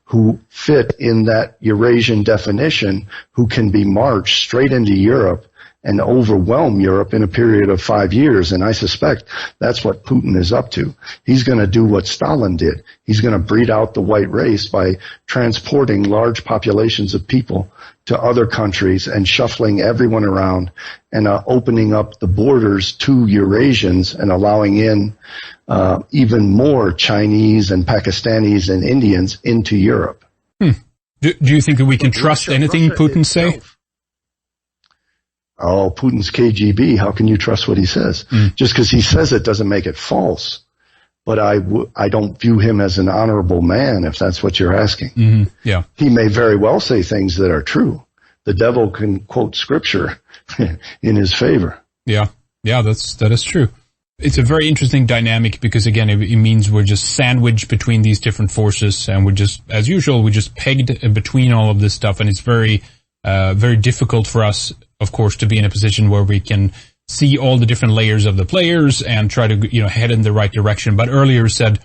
who fit in that Eurasian definition who can be marched straight into Europe and overwhelm Europe in a period of 5 years. And I suspect that's what Putin is up to. He's going to do what Stalin did. He's going to breed out the white race by transporting large populations of people to other countries and shuffling everyone around and opening up the borders to Eurasians and allowing in even more Chinese and Pakistanis and Indians into Europe. Do you think that we can trust anything Putin say? Oh, Putin's KGB. How can you trust what he says? Just because he says it doesn't make it false. But I don't view him as an honorable man, if that's what you're asking. Yeah. He may very well say things that are true. The devil can quote scripture in his favor. Yeah. Yeah, that is true. It's a very interesting dynamic because, again, it means we're just sandwiched between these different forces, and we're just, as usual, we're just pegged between all of this stuff, and it's very difficult for us, of course, to be in a position where we can see all the different layers of the players and try to, head in the right direction. But earlier said,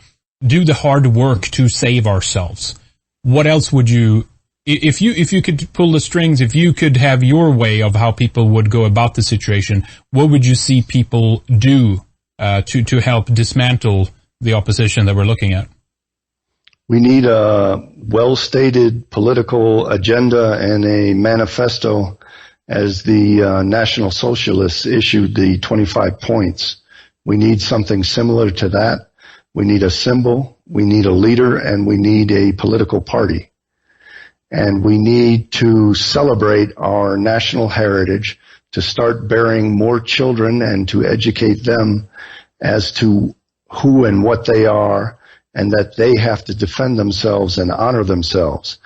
do the hard work to save ourselves. What else would you, if you could pull the strings, if you could have your way of how people would go about the situation, what would you see people do to help dismantle the opposition that we're looking at? We need a well-stated political agenda and a manifesto, as the National Socialists issued the 25 points. We need something similar to that. We need a symbol, we need a leader, and we need a political party. And we need to celebrate our national heritage, to start bearing more children and to educate them as to who and what they are, and that they have to defend themselves and honor themselves.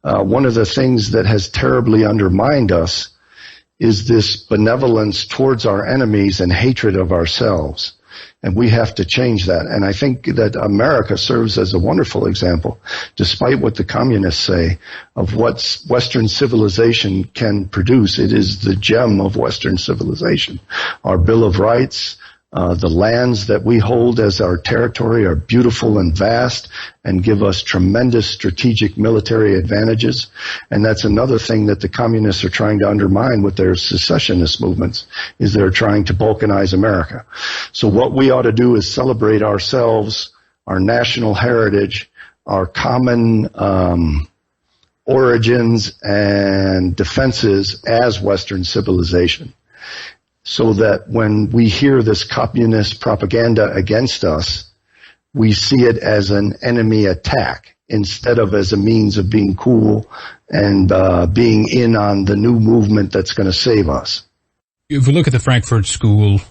One of the things that has terribly undermined us is this benevolence towards our enemies and hatred of ourselves. And we have to change that. And I think that America serves as a wonderful example, despite what the communists say, of what Western civilization can produce. It is the gem of Western civilization. Our Bill of Rights, the lands that we hold as our territory are beautiful and vast and give us tremendous strategic military advantages. And that's another thing that the communists are trying to undermine with their secessionist movements, is they're trying to balkanize America. So what we ought to do is celebrate ourselves, our national heritage, our common origins and defenses as Western civilization, so that when we hear this communist propaganda against us, we see it as an enemy attack instead of as a means of being cool and being in on the new movement that's going to save us. If we look at the Frankfurt School,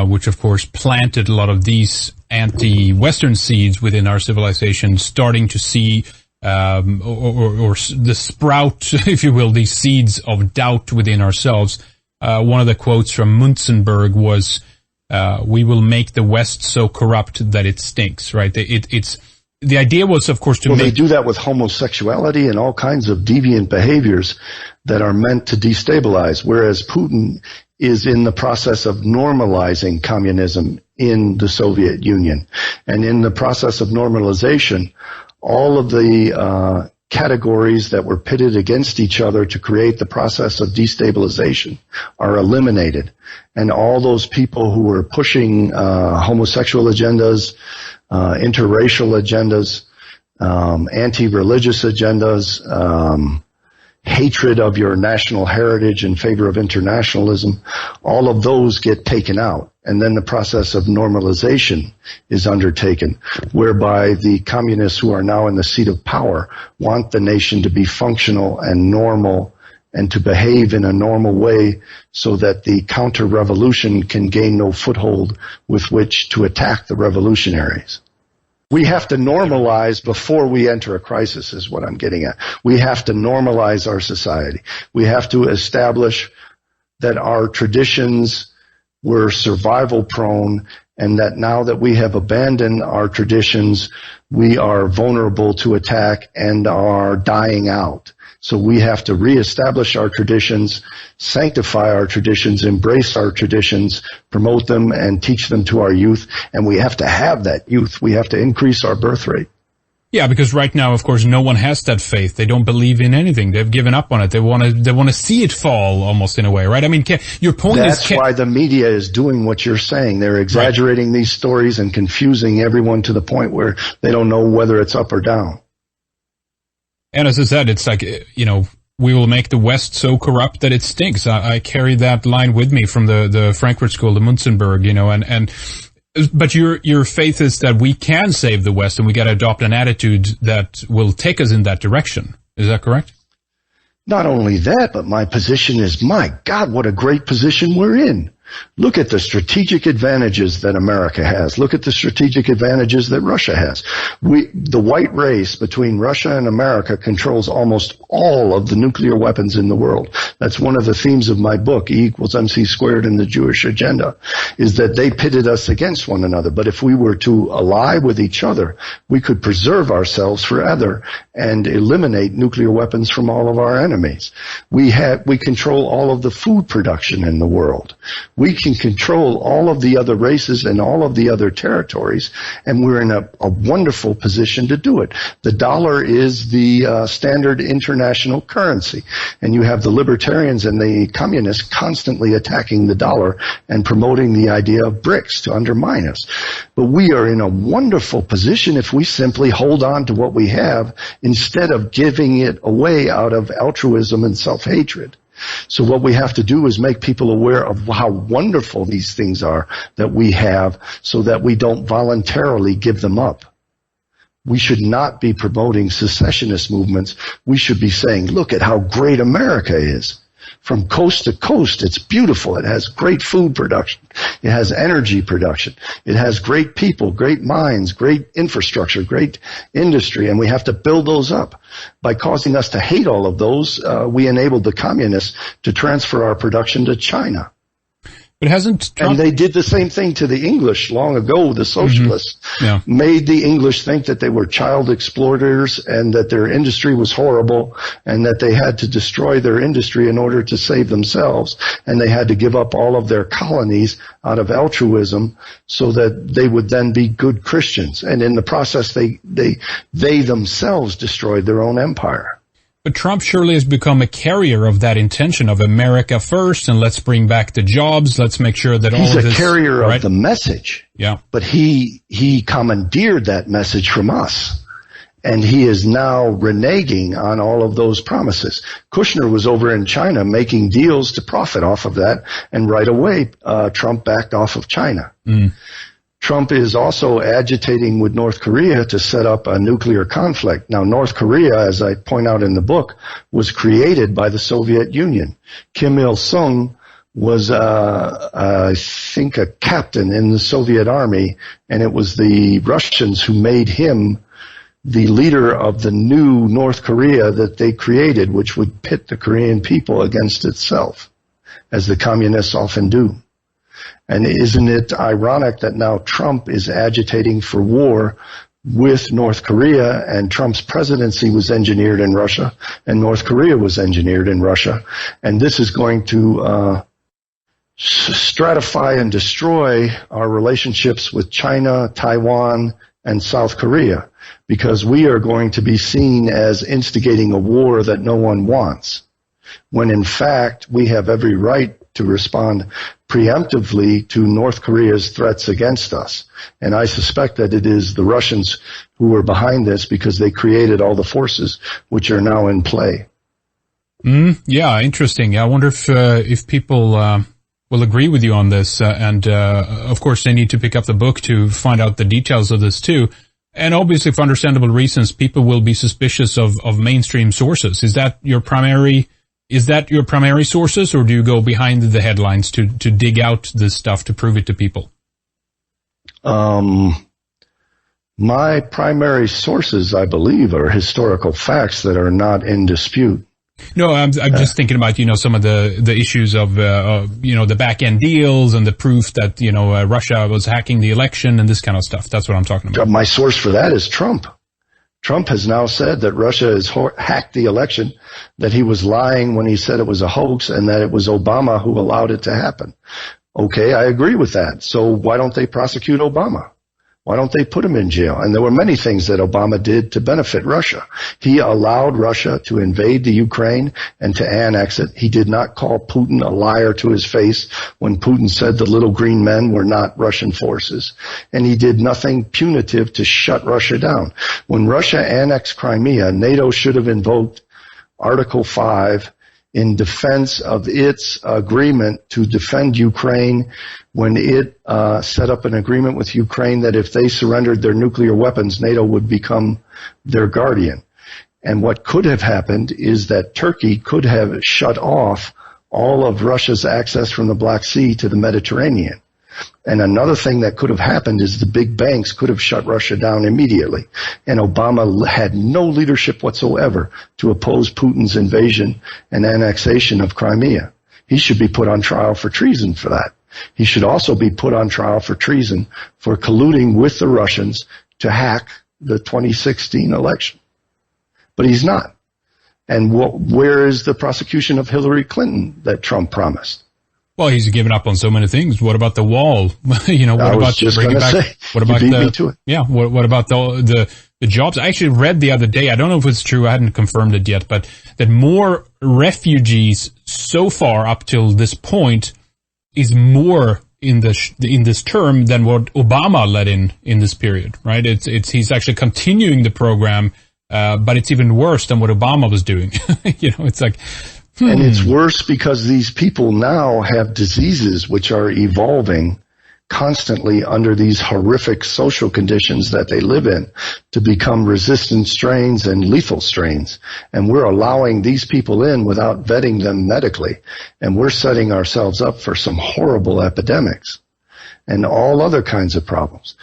which of course planted a lot of these anti-Western seeds within our civilization, starting to see or the sprout, if you will, these seeds of doubt within ourselves. One of the quotes from Munzenberg was, we will make the West so corrupt that it stinks, right? The idea was, of course, they do that with homosexuality and all kinds of deviant behaviors that are meant to destabilize, whereas Putin is in the process of normalizing communism in the Soviet Union. And in the process of normalization, all of the categories that were pitted against each other to create the process of destabilization are eliminated. And all those people who were pushing homosexual agendas, interracial agendas, anti-religious agendas, hatred of your national heritage in favor of internationalism, all of those get taken out. And then the process of normalization is undertaken, whereby the communists who are now in the seat of power want the nation to be functional and normal and to behave in a normal way so that the counter-revolution can gain no foothold with which to attack the revolutionaries. We have to normalize before we enter a crisis, is what I'm getting at. We have to normalize our society. We have to establish that our traditions were survival prone, and that now that we have abandoned our traditions, we are vulnerable to attack and are dying out. So we have to reestablish our traditions, sanctify our traditions, embrace our traditions, promote them, and teach them to our youth. And we have to have that youth. We have to increase our birth rate. Yeah, because right now, of course, no one has that faith. They don't believe in anything. They've given up on it. They want to see it fall, almost in a way, right? I mean, your point is... That's why the media is doing what you're saying. They're exaggerating these stories and confusing everyone to the point where they don't know whether it's up or down. And as I said, it's like, we will make the West so corrupt that it stinks. I carry that line with me from the Frankfurt School, the Munzenberg, but your faith is that we can save the West, and we got to adopt an attitude that will take us in that direction. Is that correct? Not only that, but my position is, my God, what a great position we're in. Look at the strategic advantages that America has. Look at the strategic advantages that Russia has. The white race between Russia and America controls almost all of the nuclear weapons in the world. That's one of the themes of my book, E equals MC squared and the Jewish Agenda, is that they pitted us against one another. But if we were to ally with each other, we could preserve ourselves forever and eliminate nuclear weapons from all of our enemies. We control all of the food production in the world. We can control all of the other races and all of the other territories, and we're in a wonderful position to do it. The dollar is the standard international currency, and you have the libertarians and the communists constantly attacking the dollar and promoting the idea of BRICS to undermine us. But we are in a wonderful position if we simply hold on to what we have instead of giving it away out of altruism and self-hatred. So what we have to do is make people aware of how wonderful these things are that we have so that we don't voluntarily give them up. We should not be promoting secessionist movements. We should be saying, look at how great America is. From coast to coast, it's beautiful. It has great food production. It has energy production. It has great people, great minds, great infrastructure, great industry, and we have to build those up. By causing us to hate all of those, we enabled the communists to transfer our production to China. But hasn't Trump... And they did the same thing to the English long ago. The socialists made the English think that they were child exploiters and that their industry was horrible and that they had to destroy their industry in order to save themselves. And they had to give up all of their colonies out of altruism so that they would then be good Christians. And in the process, they themselves destroyed their own empire. But Trump surely has become a carrier of that intention of America first, and let's bring back the jobs. Let's make sure that all of this... He's a carrier of the message. Yeah. But he commandeered that message from us. And he is now reneging on all of those promises. Kushner was over in China making deals to profit off of that, and right away, Trump backed off of China. Trump is also agitating with North Korea to set up a nuclear conflict. Now, North Korea, as I point out in the book, was created by the Soviet Union. Kim Il-sung was, I think, a captain in the Soviet army, and it was the Russians who made him the leader of the new North Korea that they created, which would pit the Korean people against itself, as the communists often do. And isn't it ironic that now Trump is agitating for war with North Korea, and Trump's presidency was engineered in Russia, and North Korea was engineered in Russia, and this is going to stratify and destroy our relationships with China, Taiwan, and South Korea, because we are going to be seen as instigating a war that no one wants, when in fact we have every right to respond preemptively to North Korea's threats against us. And I suspect that it is the Russians who are behind this because they created all the forces which are now in play. Yeah, interesting. I wonder if people will agree with you on this. And of course, they need to pick up the book to find out the details of this too. And obviously, for understandable reasons, people will be suspicious of mainstream sources. Is that your primary sources, or do you go behind the headlines to dig out this stuff to prove it to people? My primary sources, I believe, are historical facts that are not in dispute. No, I'm just thinking about, some of the issues of, the back-end deals and the proof that, Russia was hacking the election and this kind of stuff. That's what I'm talking about. My source for that is Trump. Trump has now said that Russia has hacked the election, that he was lying when he said it was a hoax, and that it was Obama who allowed it to happen. Okay, I agree with that. So why don't they prosecute Obama? Why don't they put him in jail? And there were many things that Obama did to benefit Russia. He allowed Russia to invade the Ukraine and to annex it. He did not call Putin a liar to his face when Putin said the little green men were not Russian forces. And he did nothing punitive to shut Russia down. When Russia annexed Crimea, NATO should have invoked Article 5 in defense of its agreement to defend Ukraine when it set up an agreement with Ukraine that if they surrendered their nuclear weapons, NATO would become their guardian. And what could have happened is that Turkey could have shut off all of Russia's access from the Black Sea to the Mediterranean. And another thing that could have happened is the big banks could have shut Russia down immediately. And Obama had no leadership whatsoever to oppose Putin's invasion and annexation of Crimea. He should be put on trial for treason for that. He should also be put on trial for treason for colluding with the Russians to hack the 2016 election. But he's not. And where is the prosecution of Hillary Clinton that Trump promised? Well, he's given up on so many things. What about the wall? What about bringing back? What about what about the jobs? I actually read the other day. I don't know if it's true. I hadn't confirmed it yet, but that more refugees so far up till this point is more in this term than what Obama led in this period. Right? He's actually continuing the program, but it's even worse than what Obama was doing. It's like. And it's worse because these people now have diseases which are evolving constantly under these horrific social conditions that they live in to become resistant strains and lethal strains. And we're allowing these people in without vetting them medically. And we're setting ourselves up for some horrible epidemics and all other kinds of problems.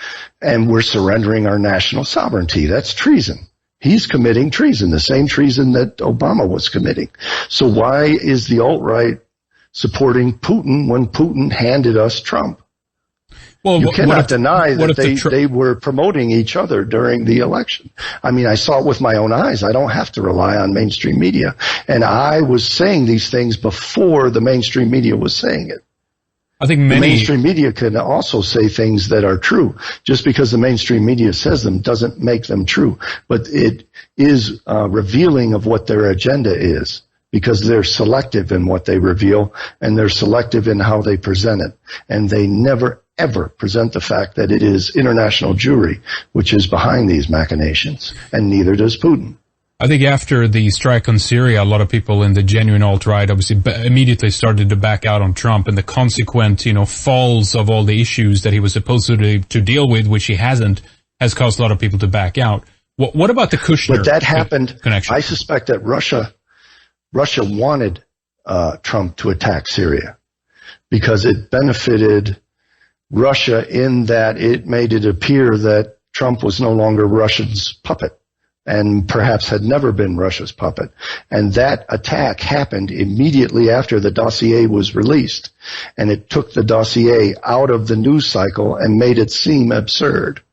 And we're surrendering our national sovereignty. That's treason. He's committing treason, the same treason that Obama was committing. So why is the alt-right supporting Putin when Putin handed us Trump? Well, you cannot deny that they were promoting each other during the election. I mean, I saw it with my own eyes. I don't have to rely on mainstream media. And I was saying these things before the mainstream media was saying it. I think the mainstream media can also say things that are true. Just because the mainstream media says them doesn't make them true. But it is revealing of what their agenda is, because they're selective in what they reveal and they're selective in how they present it. And they never, ever present the fact that it is international Jewry which is behind these machinations, and neither does Putin. I think after the strike on Syria, a lot of people in the genuine alt-right obviously immediately started to back out on Trump, and the consequent, falls of all the issues that he was supposed to deal with, which he hasn't, has caused a lot of people to back out. What about the Kushner But that happened. Connection? I suspect that Russia wanted Trump to attack Syria because it benefited Russia in that it made it appear that Trump was no longer Russia's puppet, and perhaps had never been Russia's puppet. And that attack happened immediately after the dossier was released. And it took the dossier out of the news cycle and made it seem absurd.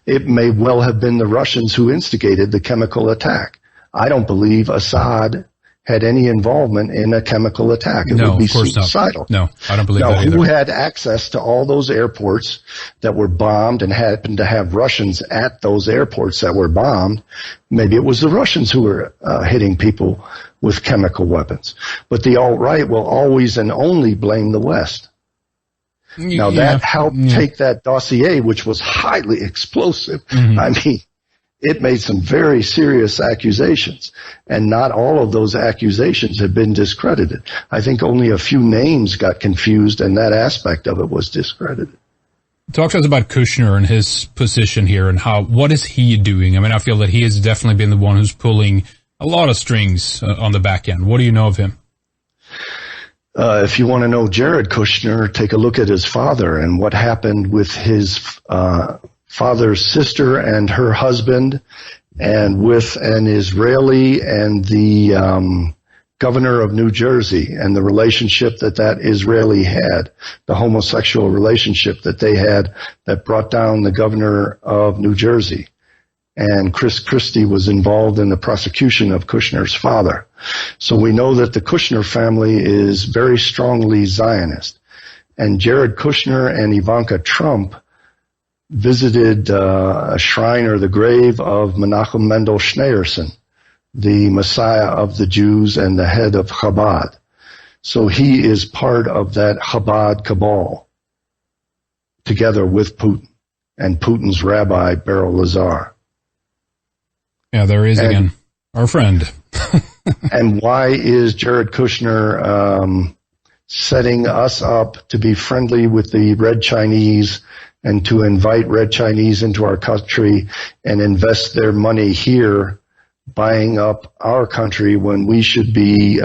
It may well have been the Russians who instigated the chemical attack. I don't believe Assad had any involvement in a chemical attack. It would be suicidal. No, I don't believe that either. Who had access to all those airports that were bombed and happened to have Russians at those airports that were bombed? Maybe it was the Russians who were hitting people with chemical weapons. But the alt-right will always and only blame the West. Now, that helped take that dossier, which was highly explosive. Mm-hmm. I mean, it made some very serious accusations, and not all of those accusations have been discredited. I think only a few names got confused, and that aspect of it was discredited. Talk to us about Kushner and his position here, and what is he doing? I mean, I feel that he has definitely been the one who's pulling a lot of strings on the back end. What do you know of him? If you want to know Jared Kushner, take a look at his father and what happened with his father's sister and her husband, and with an Israeli and the governor of New Jersey, and the relationship that Israeli had, the homosexual relationship that they had that brought down the governor of New Jersey. And Chris Christie was involved in the prosecution of Kushner's father. So we know that the Kushner family is very strongly Zionist. And Jared Kushner and Ivanka Trump visited a shrine or the grave of Menachem Mendel Schneerson, the Messiah of the Jews and the head of Chabad. So he is part of that Chabad cabal, together with Putin and Putin's rabbi, Beryl Lazar. Yeah, there he is again, our friend. And why is Jared Kushner setting us up to be friendly with the Red Chinese and to invite Red Chinese into our country and invest their money here, buying up our country, when we should be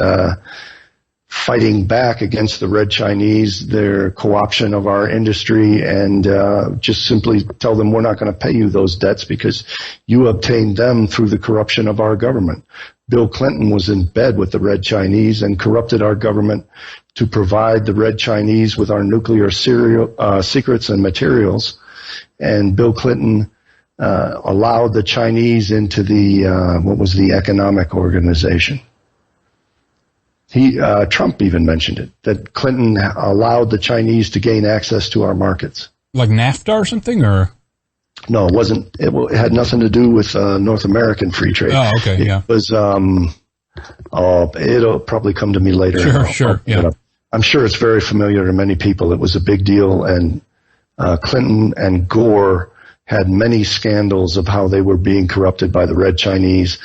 fighting back against the Red Chinese, their co-option of our industry, and just simply tell them we're not going to pay you those debts because you obtained them through the corruption of our government. Bill Clinton was in bed with the Red Chinese and corrupted our government to provide the Red Chinese with our nuclear secrets and materials. And Bill Clinton allowed the Chinese into the Economic Organization. Trump even mentioned it, that Clinton allowed the Chinese to gain access to our markets. Like NAFTA or something, or? No, it wasn't. It had nothing to do with North American free trade. Oh, okay, yeah. It was, it'll probably come to me later. Sure, yeah. I'm sure it's very familiar to many people. It was a big deal, and Clinton and Gore had many scandals of how they were being corrupted by the Red Chinese.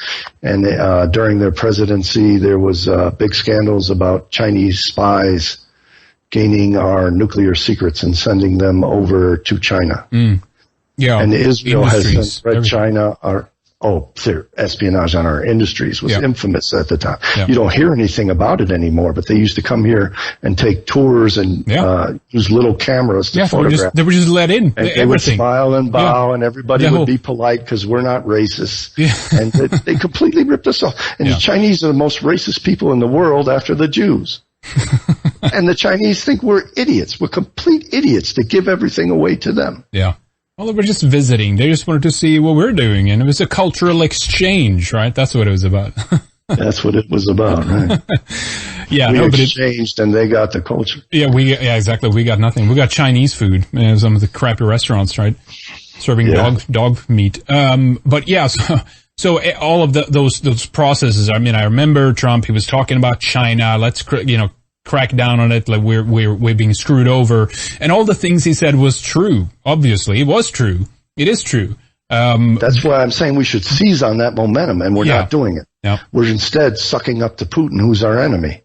And during their presidency, there was big scandals about Chinese spies gaining our nuclear secrets and sending them over to China. Yeah, and Israel has sent Red China their espionage on our industries was infamous at the time. You don't hear anything about it anymore, but they used to come here and take tours and use little cameras to photograph. They were just let in. And they would smile and bow, and everybody would be polite because we're not racist. And they completely ripped us off. And the Chinese are the most racist people in the world after the Jews. And the Chinese think we're idiots. We're complete idiots to give everything away to them. Yeah. Well, they were just visiting. They just wanted to see what we're doing, and it was a cultural exchange, right? That's what it was about. That's what it was about, right? We exchanged, and they got the culture. Yeah, exactly. We got nothing. We got Chinese food, some of the crappy restaurants, right? Serving dog meat. But yeah, so all of those processes. I mean, I remember Trump. He was talking about China. Let's crack down on it, like we're being screwed over, and all the things he said was true. Obviously, it was true. It is true. That's why I'm saying we should seize on that momentum, and we're not doing it. We're instead sucking up to Putin, who's our enemy.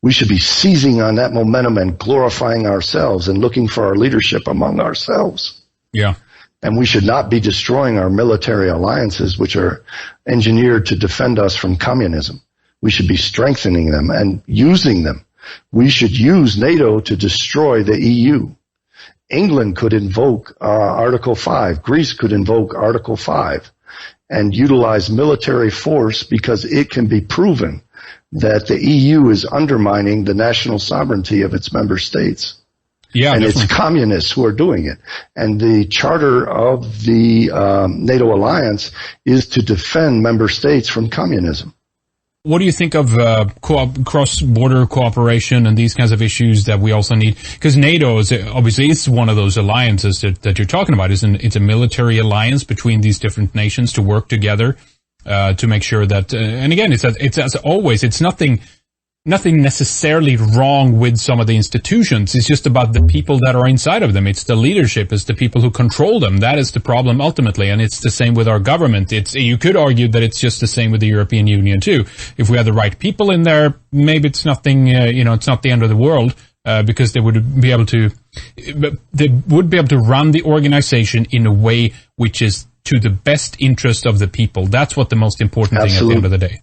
We should be seizing on that momentum and glorifying ourselves and looking for our leadership among ourselves. Yeah. And we should not be destroying our military alliances, which are engineered to defend us from communism. We should be strengthening them and using them. We should use NATO to destroy the EU. England could invoke Article 5. Greece could invoke Article 5 and utilize military force because it can be proven that the EU is undermining the national sovereignty of its member states. Yeah, and definitely. It's communists who are doing it. And the charter of the NATO alliance is to defend member states from communism. What do you think of cross-border cooperation and these kinds of issues that we also need? Because NATO is obviously it's one of those alliances that you're talking about. It's a military alliance between these different nations to work together to make sure that. And again, it's as always, it's nothing necessarily wrong with some of the institutions. It's just about the people that are inside of them. It's the leadership. It's the people who control them. That is the problem ultimately. And it's the same with our government. You could argue that it's just the same with the European Union too. If we had the right people in there, maybe it's nothing, it's not the end of the world, because they would be able to run the organization in a way which is to the best interest of the people. That's what the most important thing at the end of the day.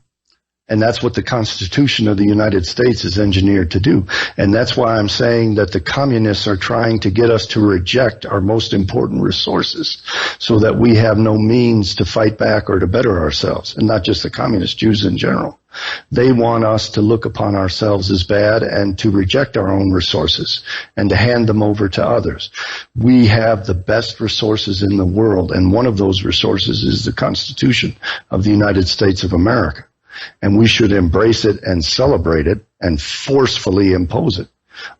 And that's what the Constitution of the United States is engineered to do. And that's why I'm saying that the communists are trying to get us to reject our most important resources so that we have no means to fight back or to better ourselves. And not just the communist Jews in general. They want us to look upon ourselves as bad and to reject our own resources and to hand them over to others. We have the best resources in the world, and one of those resources is the Constitution of the United States of America. And we should embrace it and celebrate it and forcefully impose it.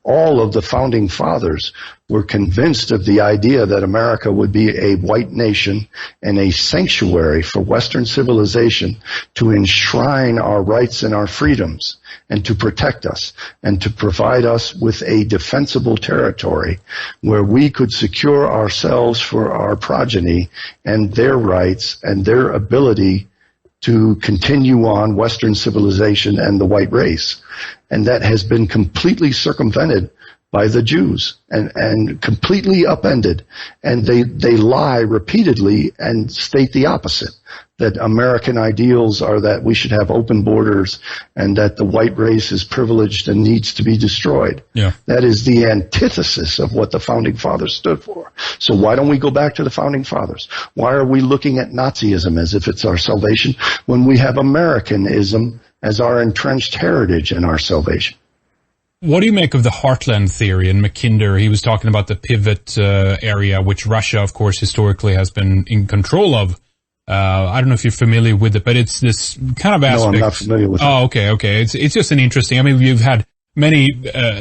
All of the founding fathers were convinced of the idea that America would be a white nation and a sanctuary for Western civilization to enshrine our rights and our freedoms and to protect us and to provide us with a defensible territory where we could secure ourselves for our progeny and their rights and their ability to continue on Western civilization and the white race. And that has been completely circumvented by the Jews and completely upended. And they lie repeatedly and state the opposite, that American ideals are that we should have open borders and that the white race is privileged and needs to be destroyed. Yeah. That is the antithesis of what the founding fathers stood for. So why don't we go back to the founding fathers? Why are we looking at Nazism as if it's our salvation when we have Americanism as our entrenched heritage and our salvation? What do you make of the heartland theory? And Mackinder, he was talking about the pivot area, which Russia, of course, historically has been in control of. I don't know if you're familiar with it, but it's this kind of aspect. No, I'm not familiar with it. Oh, okay. It's just an interesting. I mean, you've had many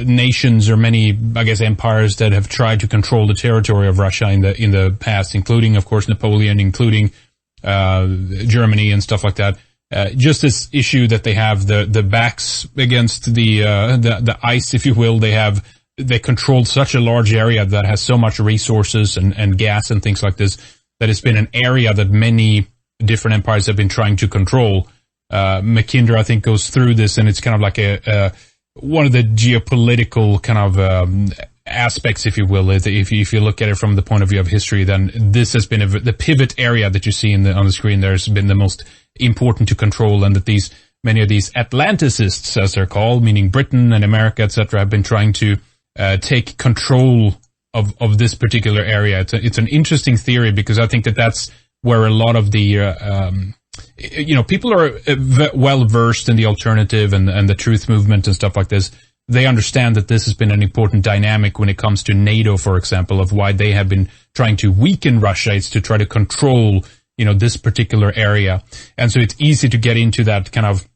nations or many, I guess, empires that have tried to control the territory of Russia in the past, including, of course, Napoleon, including Germany and stuff like that. Just this issue that they have the backs against the ice, if you will. They control such a large area that has so much resources and gas and things like this, that it's been an area that many different empires have been trying to control. Mackinder, I think, goes through this, and it's kind of like one of the geopolitical kind of aspects, if you will. If you look at it from the point of view of history, then this has been the pivot area that you see on the screen there has been the most important to control, and that many of these Atlanticists, as they're called, meaning Britain and America, etc., have been trying to take control of this particular area. It's an interesting theory, because I think that's where a lot of the people are well versed in the alternative and the truth movement and stuff like this. They understand that this has been an important dynamic when it comes to NATO, for example, of why they have been trying to weaken Russia. It's to try to control, this particular area. And so it's easy to get into that kind of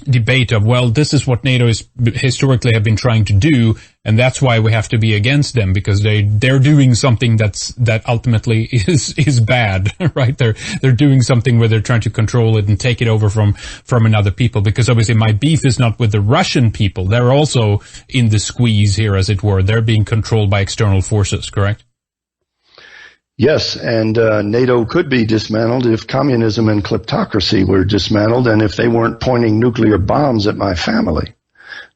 debate of, well, this is what NATO is historically have been trying to do, and that's why we have to be against them, because they're doing something that ultimately is bad, right? They're doing something where they're trying to control it and take it over from another people, because obviously my beef is not with the Russian people. They're also in the squeeze here, as it were. They're being controlled by external forces, correct? Yes, and NATO could be dismantled if communism and kleptocracy were dismantled, and if they weren't pointing nuclear bombs at my family.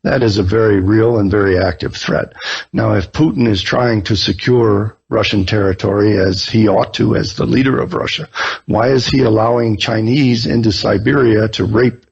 That is a very real and very active threat. Now, if Putin is trying to secure Russian territory, as he ought to as the leader of Russia, why is he allowing Chinese into Siberia to rape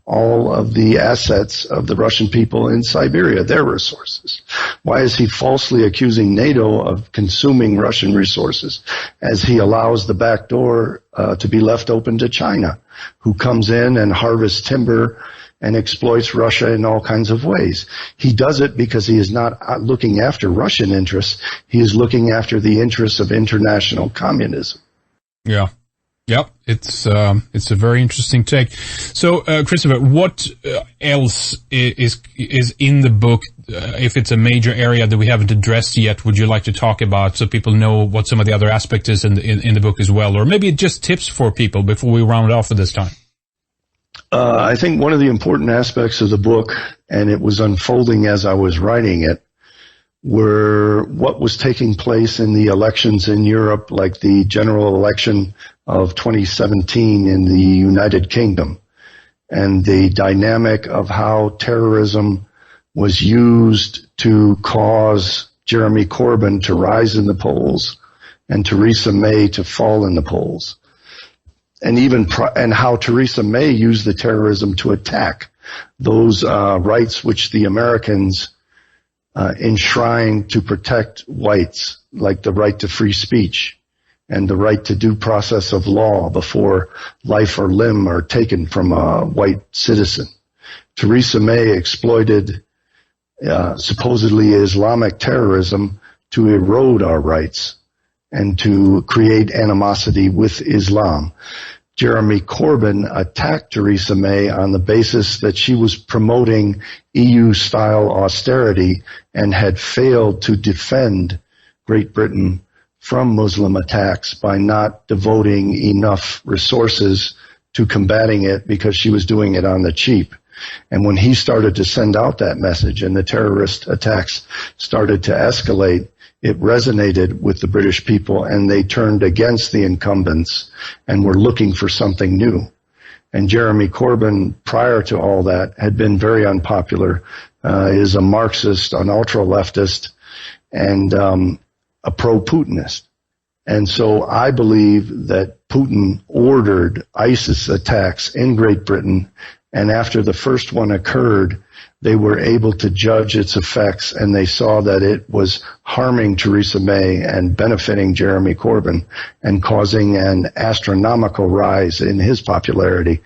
all of the assets of the Russian people in Siberia, their resources? Why is he falsely accusing NATO of consuming Russian resources as he allows the back door to be left open to China, who comes in and harvests timber and exploits Russia in all kinds of ways? He does it because he is not looking after Russian interests. He is looking after the interests of international communism. Yeah. Yep, it's a very interesting take. So, Christopher, what else is in the book? If it's a major area that we haven't addressed yet, would you like to talk about, so people know what some of the other aspects is in the book as well, or maybe just tips for people before we round off for this time? I think one of the important aspects of the book, and it was unfolding as I was writing it, were what was taking place in the elections in Europe, like the general election of 2017 in the United Kingdom, and the dynamic of how terrorism was used to cause Jeremy Corbyn to rise in the polls and Theresa May to fall in the polls. And and how Theresa May used the terrorism to attack those rights which the Americans enshrined to protect whites, like the right to free speech and the right to due process of law before life or limb are taken from a white citizen. Theresa May exploited supposedly Islamic terrorism to erode our rights and to create animosity with Islam. Jeremy Corbyn attacked Theresa May on the basis that she was promoting EU-style austerity and had failed to defend Great Britain from Muslim attacks by not devoting enough resources to combating it, because she was doing it on the cheap. And when he started to send out that message and the terrorist attacks started to escalate, it resonated with the British people, and they turned against the incumbents and were looking for something new. And Jeremy Corbyn, prior to all that, had been very unpopular, is a Marxist, an ultra-leftist, and a pro-Putinist. And so I believe that Putin ordered ISIS attacks in Great Britain, and after the first one occurred, they were able to judge its effects, and they saw that it was harming Theresa May and benefiting Jeremy Corbyn and causing an astronomical rise in his popularity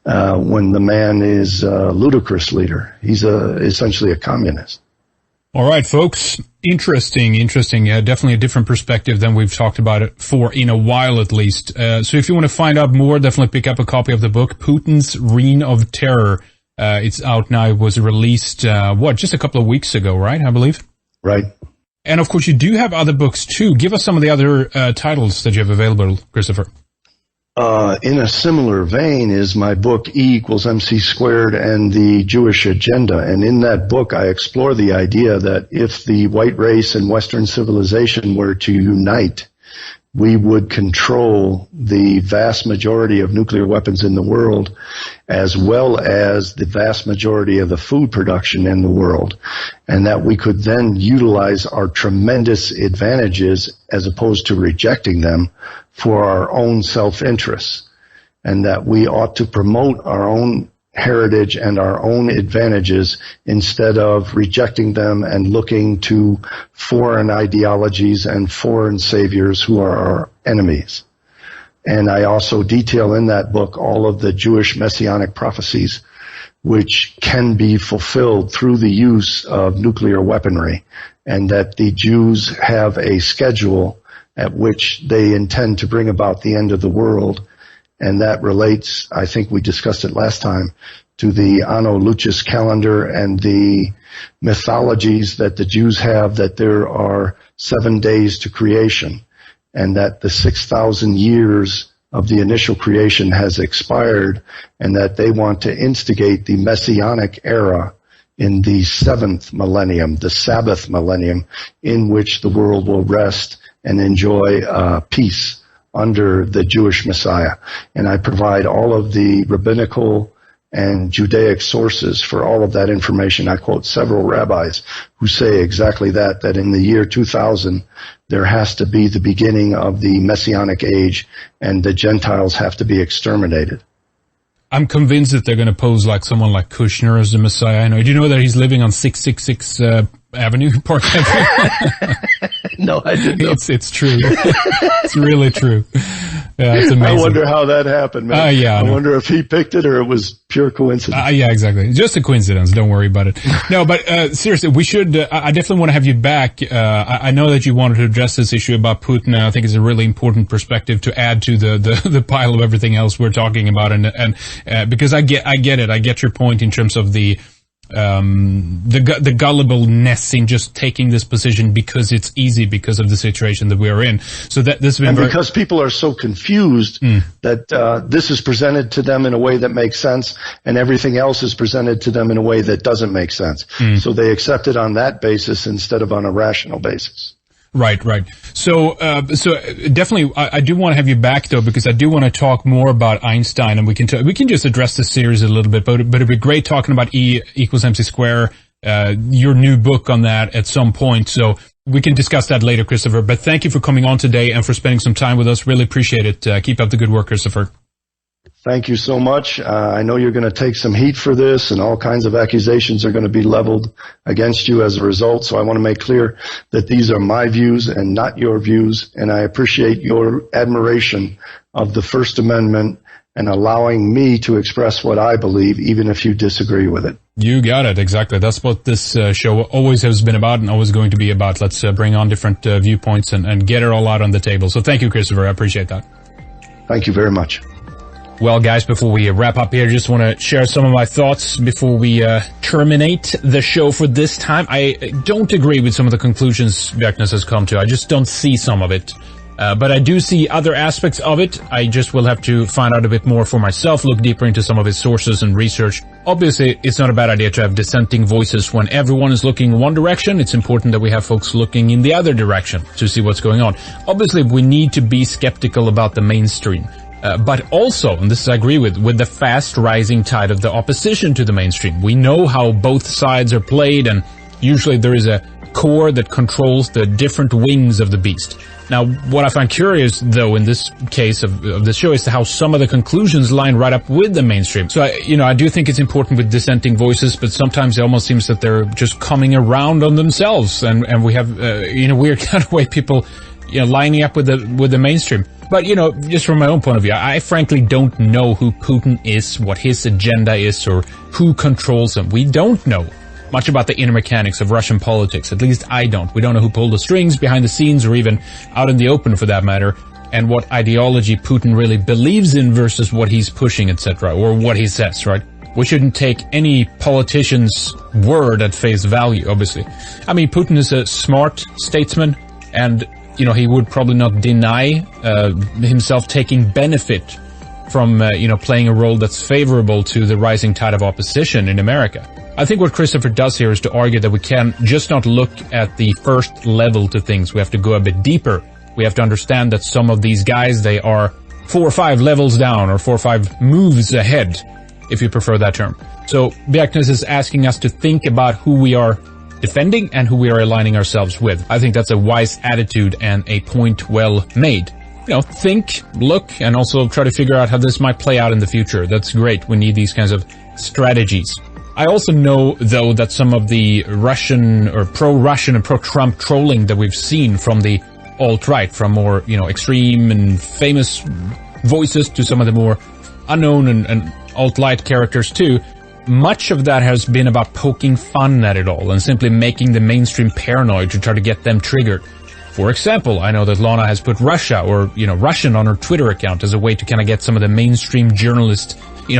when the man is a ludicrous leader. He's essentially a communist. All right, folks. Interesting. Definitely a different perspective than we've talked about it for in a while, at least. So if you want to find out more, definitely pick up a copy of the book, Putin's Reign of Terror. It's out now. It was released, just a couple of weeks ago, right? I believe. Right. And of course, you do have other books too. Give us some of the other titles that you have available, Christopher. In a similar vein is my book E=MC² and the Jewish Agenda. And in that book, I explore the idea that if the white race and Western civilization were to unite, we would control the vast majority of nuclear weapons in the world, as well as the vast majority of the food production in the world, and that we could then utilize our tremendous advantages as opposed to rejecting them for our own self-interests, and that we ought to promote our own heritage and our own advantages instead of rejecting them and looking to foreign ideologies and foreign saviors who are our enemies. And I also detail in that book all of the Jewish messianic prophecies which can be fulfilled through the use of nuclear weaponry, and that the Jews have a schedule at which they intend to bring about the end of the world. And that relates, I think we discussed it last time, to the Anno Lucis calendar and the mythologies that the Jews have, that there are 7 days to creation, and that the 6,000 years of the initial creation has expired, and that they want to instigate the Messianic era in the 7th millennium, the Sabbath millennium, in which the world will rest and enjoy peace under the Jewish Messiah. And I provide all of the rabbinical and Judaic sources for all of that information. I quote several rabbis who say exactly that in the year 2000, there has to be the beginning of the Messianic age, and the Gentiles have to be exterminated. I'm convinced that they're going to pose like someone like Kushner as the Messiah. I know. Do you know that he's living on 666 Avenue, Park Avenue? No, I didn't know. It's true. It's really true. Yeah, it's amazing. I wonder how that happened, man. Yeah, I wonder if he picked it or it was pure coincidence. Yeah, exactly. Just a coincidence. Don't worry about it. No, but seriously, we should. I definitely want to have you back. I know that you wanted to address this issue about Putin, and I think it's a really important perspective to add to the pile of everything else we're talking about, and because I get it. I get your point in terms of the gullibleness in just taking this position because it's easy because of the situation that we are in. So that this has been because people are so confused that this is presented to them in a way that makes sense, and everything else is presented to them in a way that doesn't make sense. So they accept it on that basis instead of on a rational basis. Right. So definitely, I do want to have you back though, because I do want to talk more about Einstein, and we can just address this series a little bit, but it'd be great talking about E=MC², your new book on that at some point. So we can discuss that later, Christopher. But thank you for coming on today and for spending some time with us. Really appreciate it. Keep up the good work, Christopher. Thank you so much. I know you're going to take some heat for this, and all kinds of accusations are going to be leveled against you as a result. So I want to make clear that these are my views and not your views, and I appreciate your admiration of the First Amendment and allowing me to express what I believe, even if you disagree with it. You got it. Exactly. That's what this show always has been about and always going to be about. Let's bring on different viewpoints and get it all out on the table. So thank you, Christopher. I appreciate that. Thank you very much. Well, guys, before we wrap up here, just want to share some of my thoughts before we terminate the show for this time. I don't agree with some of the conclusions Bjerknes has come to. I just don't see some of it. But I do see other aspects of it. I just will have to find out a bit more for myself, look deeper into some of his sources and research. Obviously, it's not a bad idea to have dissenting voices when everyone is looking in one direction. It's important that we have folks looking in the other direction to see what's going on. Obviously, we need to be skeptical about the mainstream. But also, and this I agree with the fast rising tide of the opposition to the mainstream. We know how both sides are played, and usually there is a core that controls the different wings of the beast. Now, what I find curious, though, in this case of the show is how some of the conclusions line right up with the mainstream. So, I do think it's important with dissenting voices, but sometimes it almost seems that they're just coming around on themselves, and we have, weird kind of way people, lining up with the mainstream. But, just from my own point of view, I frankly don't know who Putin is, what his agenda is, or who controls him. We don't know. much about the inner mechanics of Russian politics. At least I don't. We don't know who pulled the strings behind the scenes or even out in the open for that matter, and what ideology Putin really believes in versus what he's pushing, etc., or what he says, right? We shouldn't take any politician's word at face value, obviously. I mean, Putin is a smart statesman, and, you know, he would probably not deny himself taking benefit from, playing a role that's favorable to the rising tide of opposition in America. I think what Christopher does here is to argue that we can just not look at the first level to things. We have to go a bit deeper. We have to understand that some of these guys, they are 4 or 5 levels down, or 4 or 5 moves ahead, if you prefer that term. So Bjerknes is asking us to think about who we are defending and who we are aligning ourselves with. I think that's a wise attitude and a point well made. You know, think, look, and also try to figure out how this might play out in the future. That's great. We need these kinds of strategies. I also know, though, that some of the Russian or pro-Russian and pro-Trump trolling that we've seen from the alt-right, from more, extreme and famous voices to some of the more unknown and alt-right characters too, much of that has been about poking fun at it all and simply making the mainstream paranoid to try to get them triggered. For example, I know that Lana has put Russia or, Russian on her Twitter account as a way to kind of get some of the mainstream journalists,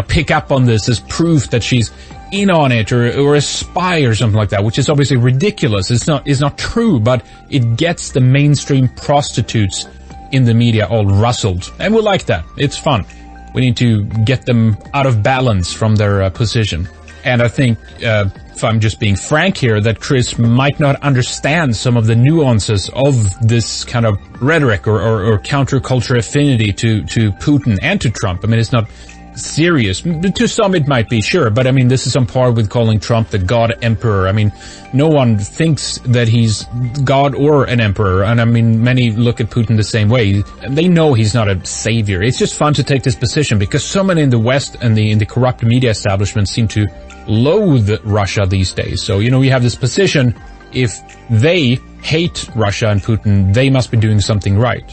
pick up on this as proof that she's in on it or a spy or something like that, which is obviously ridiculous. It's not true, but it gets the mainstream prostitutes in the media all rustled. And we like that. It's fun. We need to get them out of balance from their position. And I think, if I'm just being frank here, that Chris might not understand some of the nuances of this kind of rhetoric or counterculture affinity to Putin and to Trump. I mean, it's not serious. To some it might be, sure, but I mean, this is on par with calling Trump the God Emperor. I mean, no one thinks that he's God or an emperor, and I mean, many look at Putin the same way. They know he's not a savior. It's just fun to take this position because so many in the West and in the corrupt media establishment seem to loathe Russia these days. So, we have this position, if they hate Russia and Putin, they must be doing something right.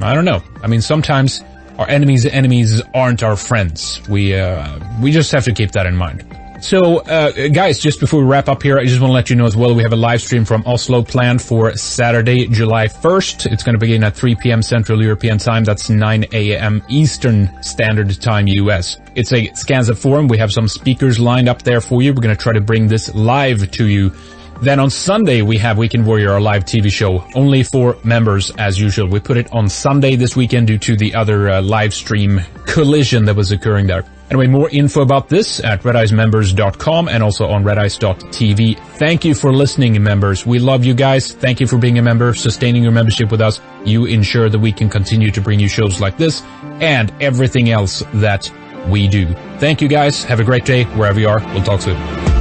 I don't know. I mean, sometimes our enemies aren't our friends. We just have to keep that in mind. So, guys, just before we wrap up here, I just want to let you know as well, we have a live stream from Oslo planned for Saturday, July 1st. It's going to begin at 3 p.m. Central European Time. That's 9 a.m. Eastern Standard Time, US. It's a Skanza forum. We have some speakers lined up there for you. We're going to try to bring this live to you. Then on Sunday, we have Weekend Warrior, our live TV show, only for members as usual. We put it on Sunday this weekend due to the other live stream collision that was occurring there. Anyway, more info about this at redeyesmembers.com and also on redeyes.tv. Thank you for listening, members. We love you guys. Thank you for being a member, sustaining your membership with us. You ensure that we can continue to bring you shows like this and everything else that we do. Thank you guys. Have a great day wherever you are. We'll talk soon.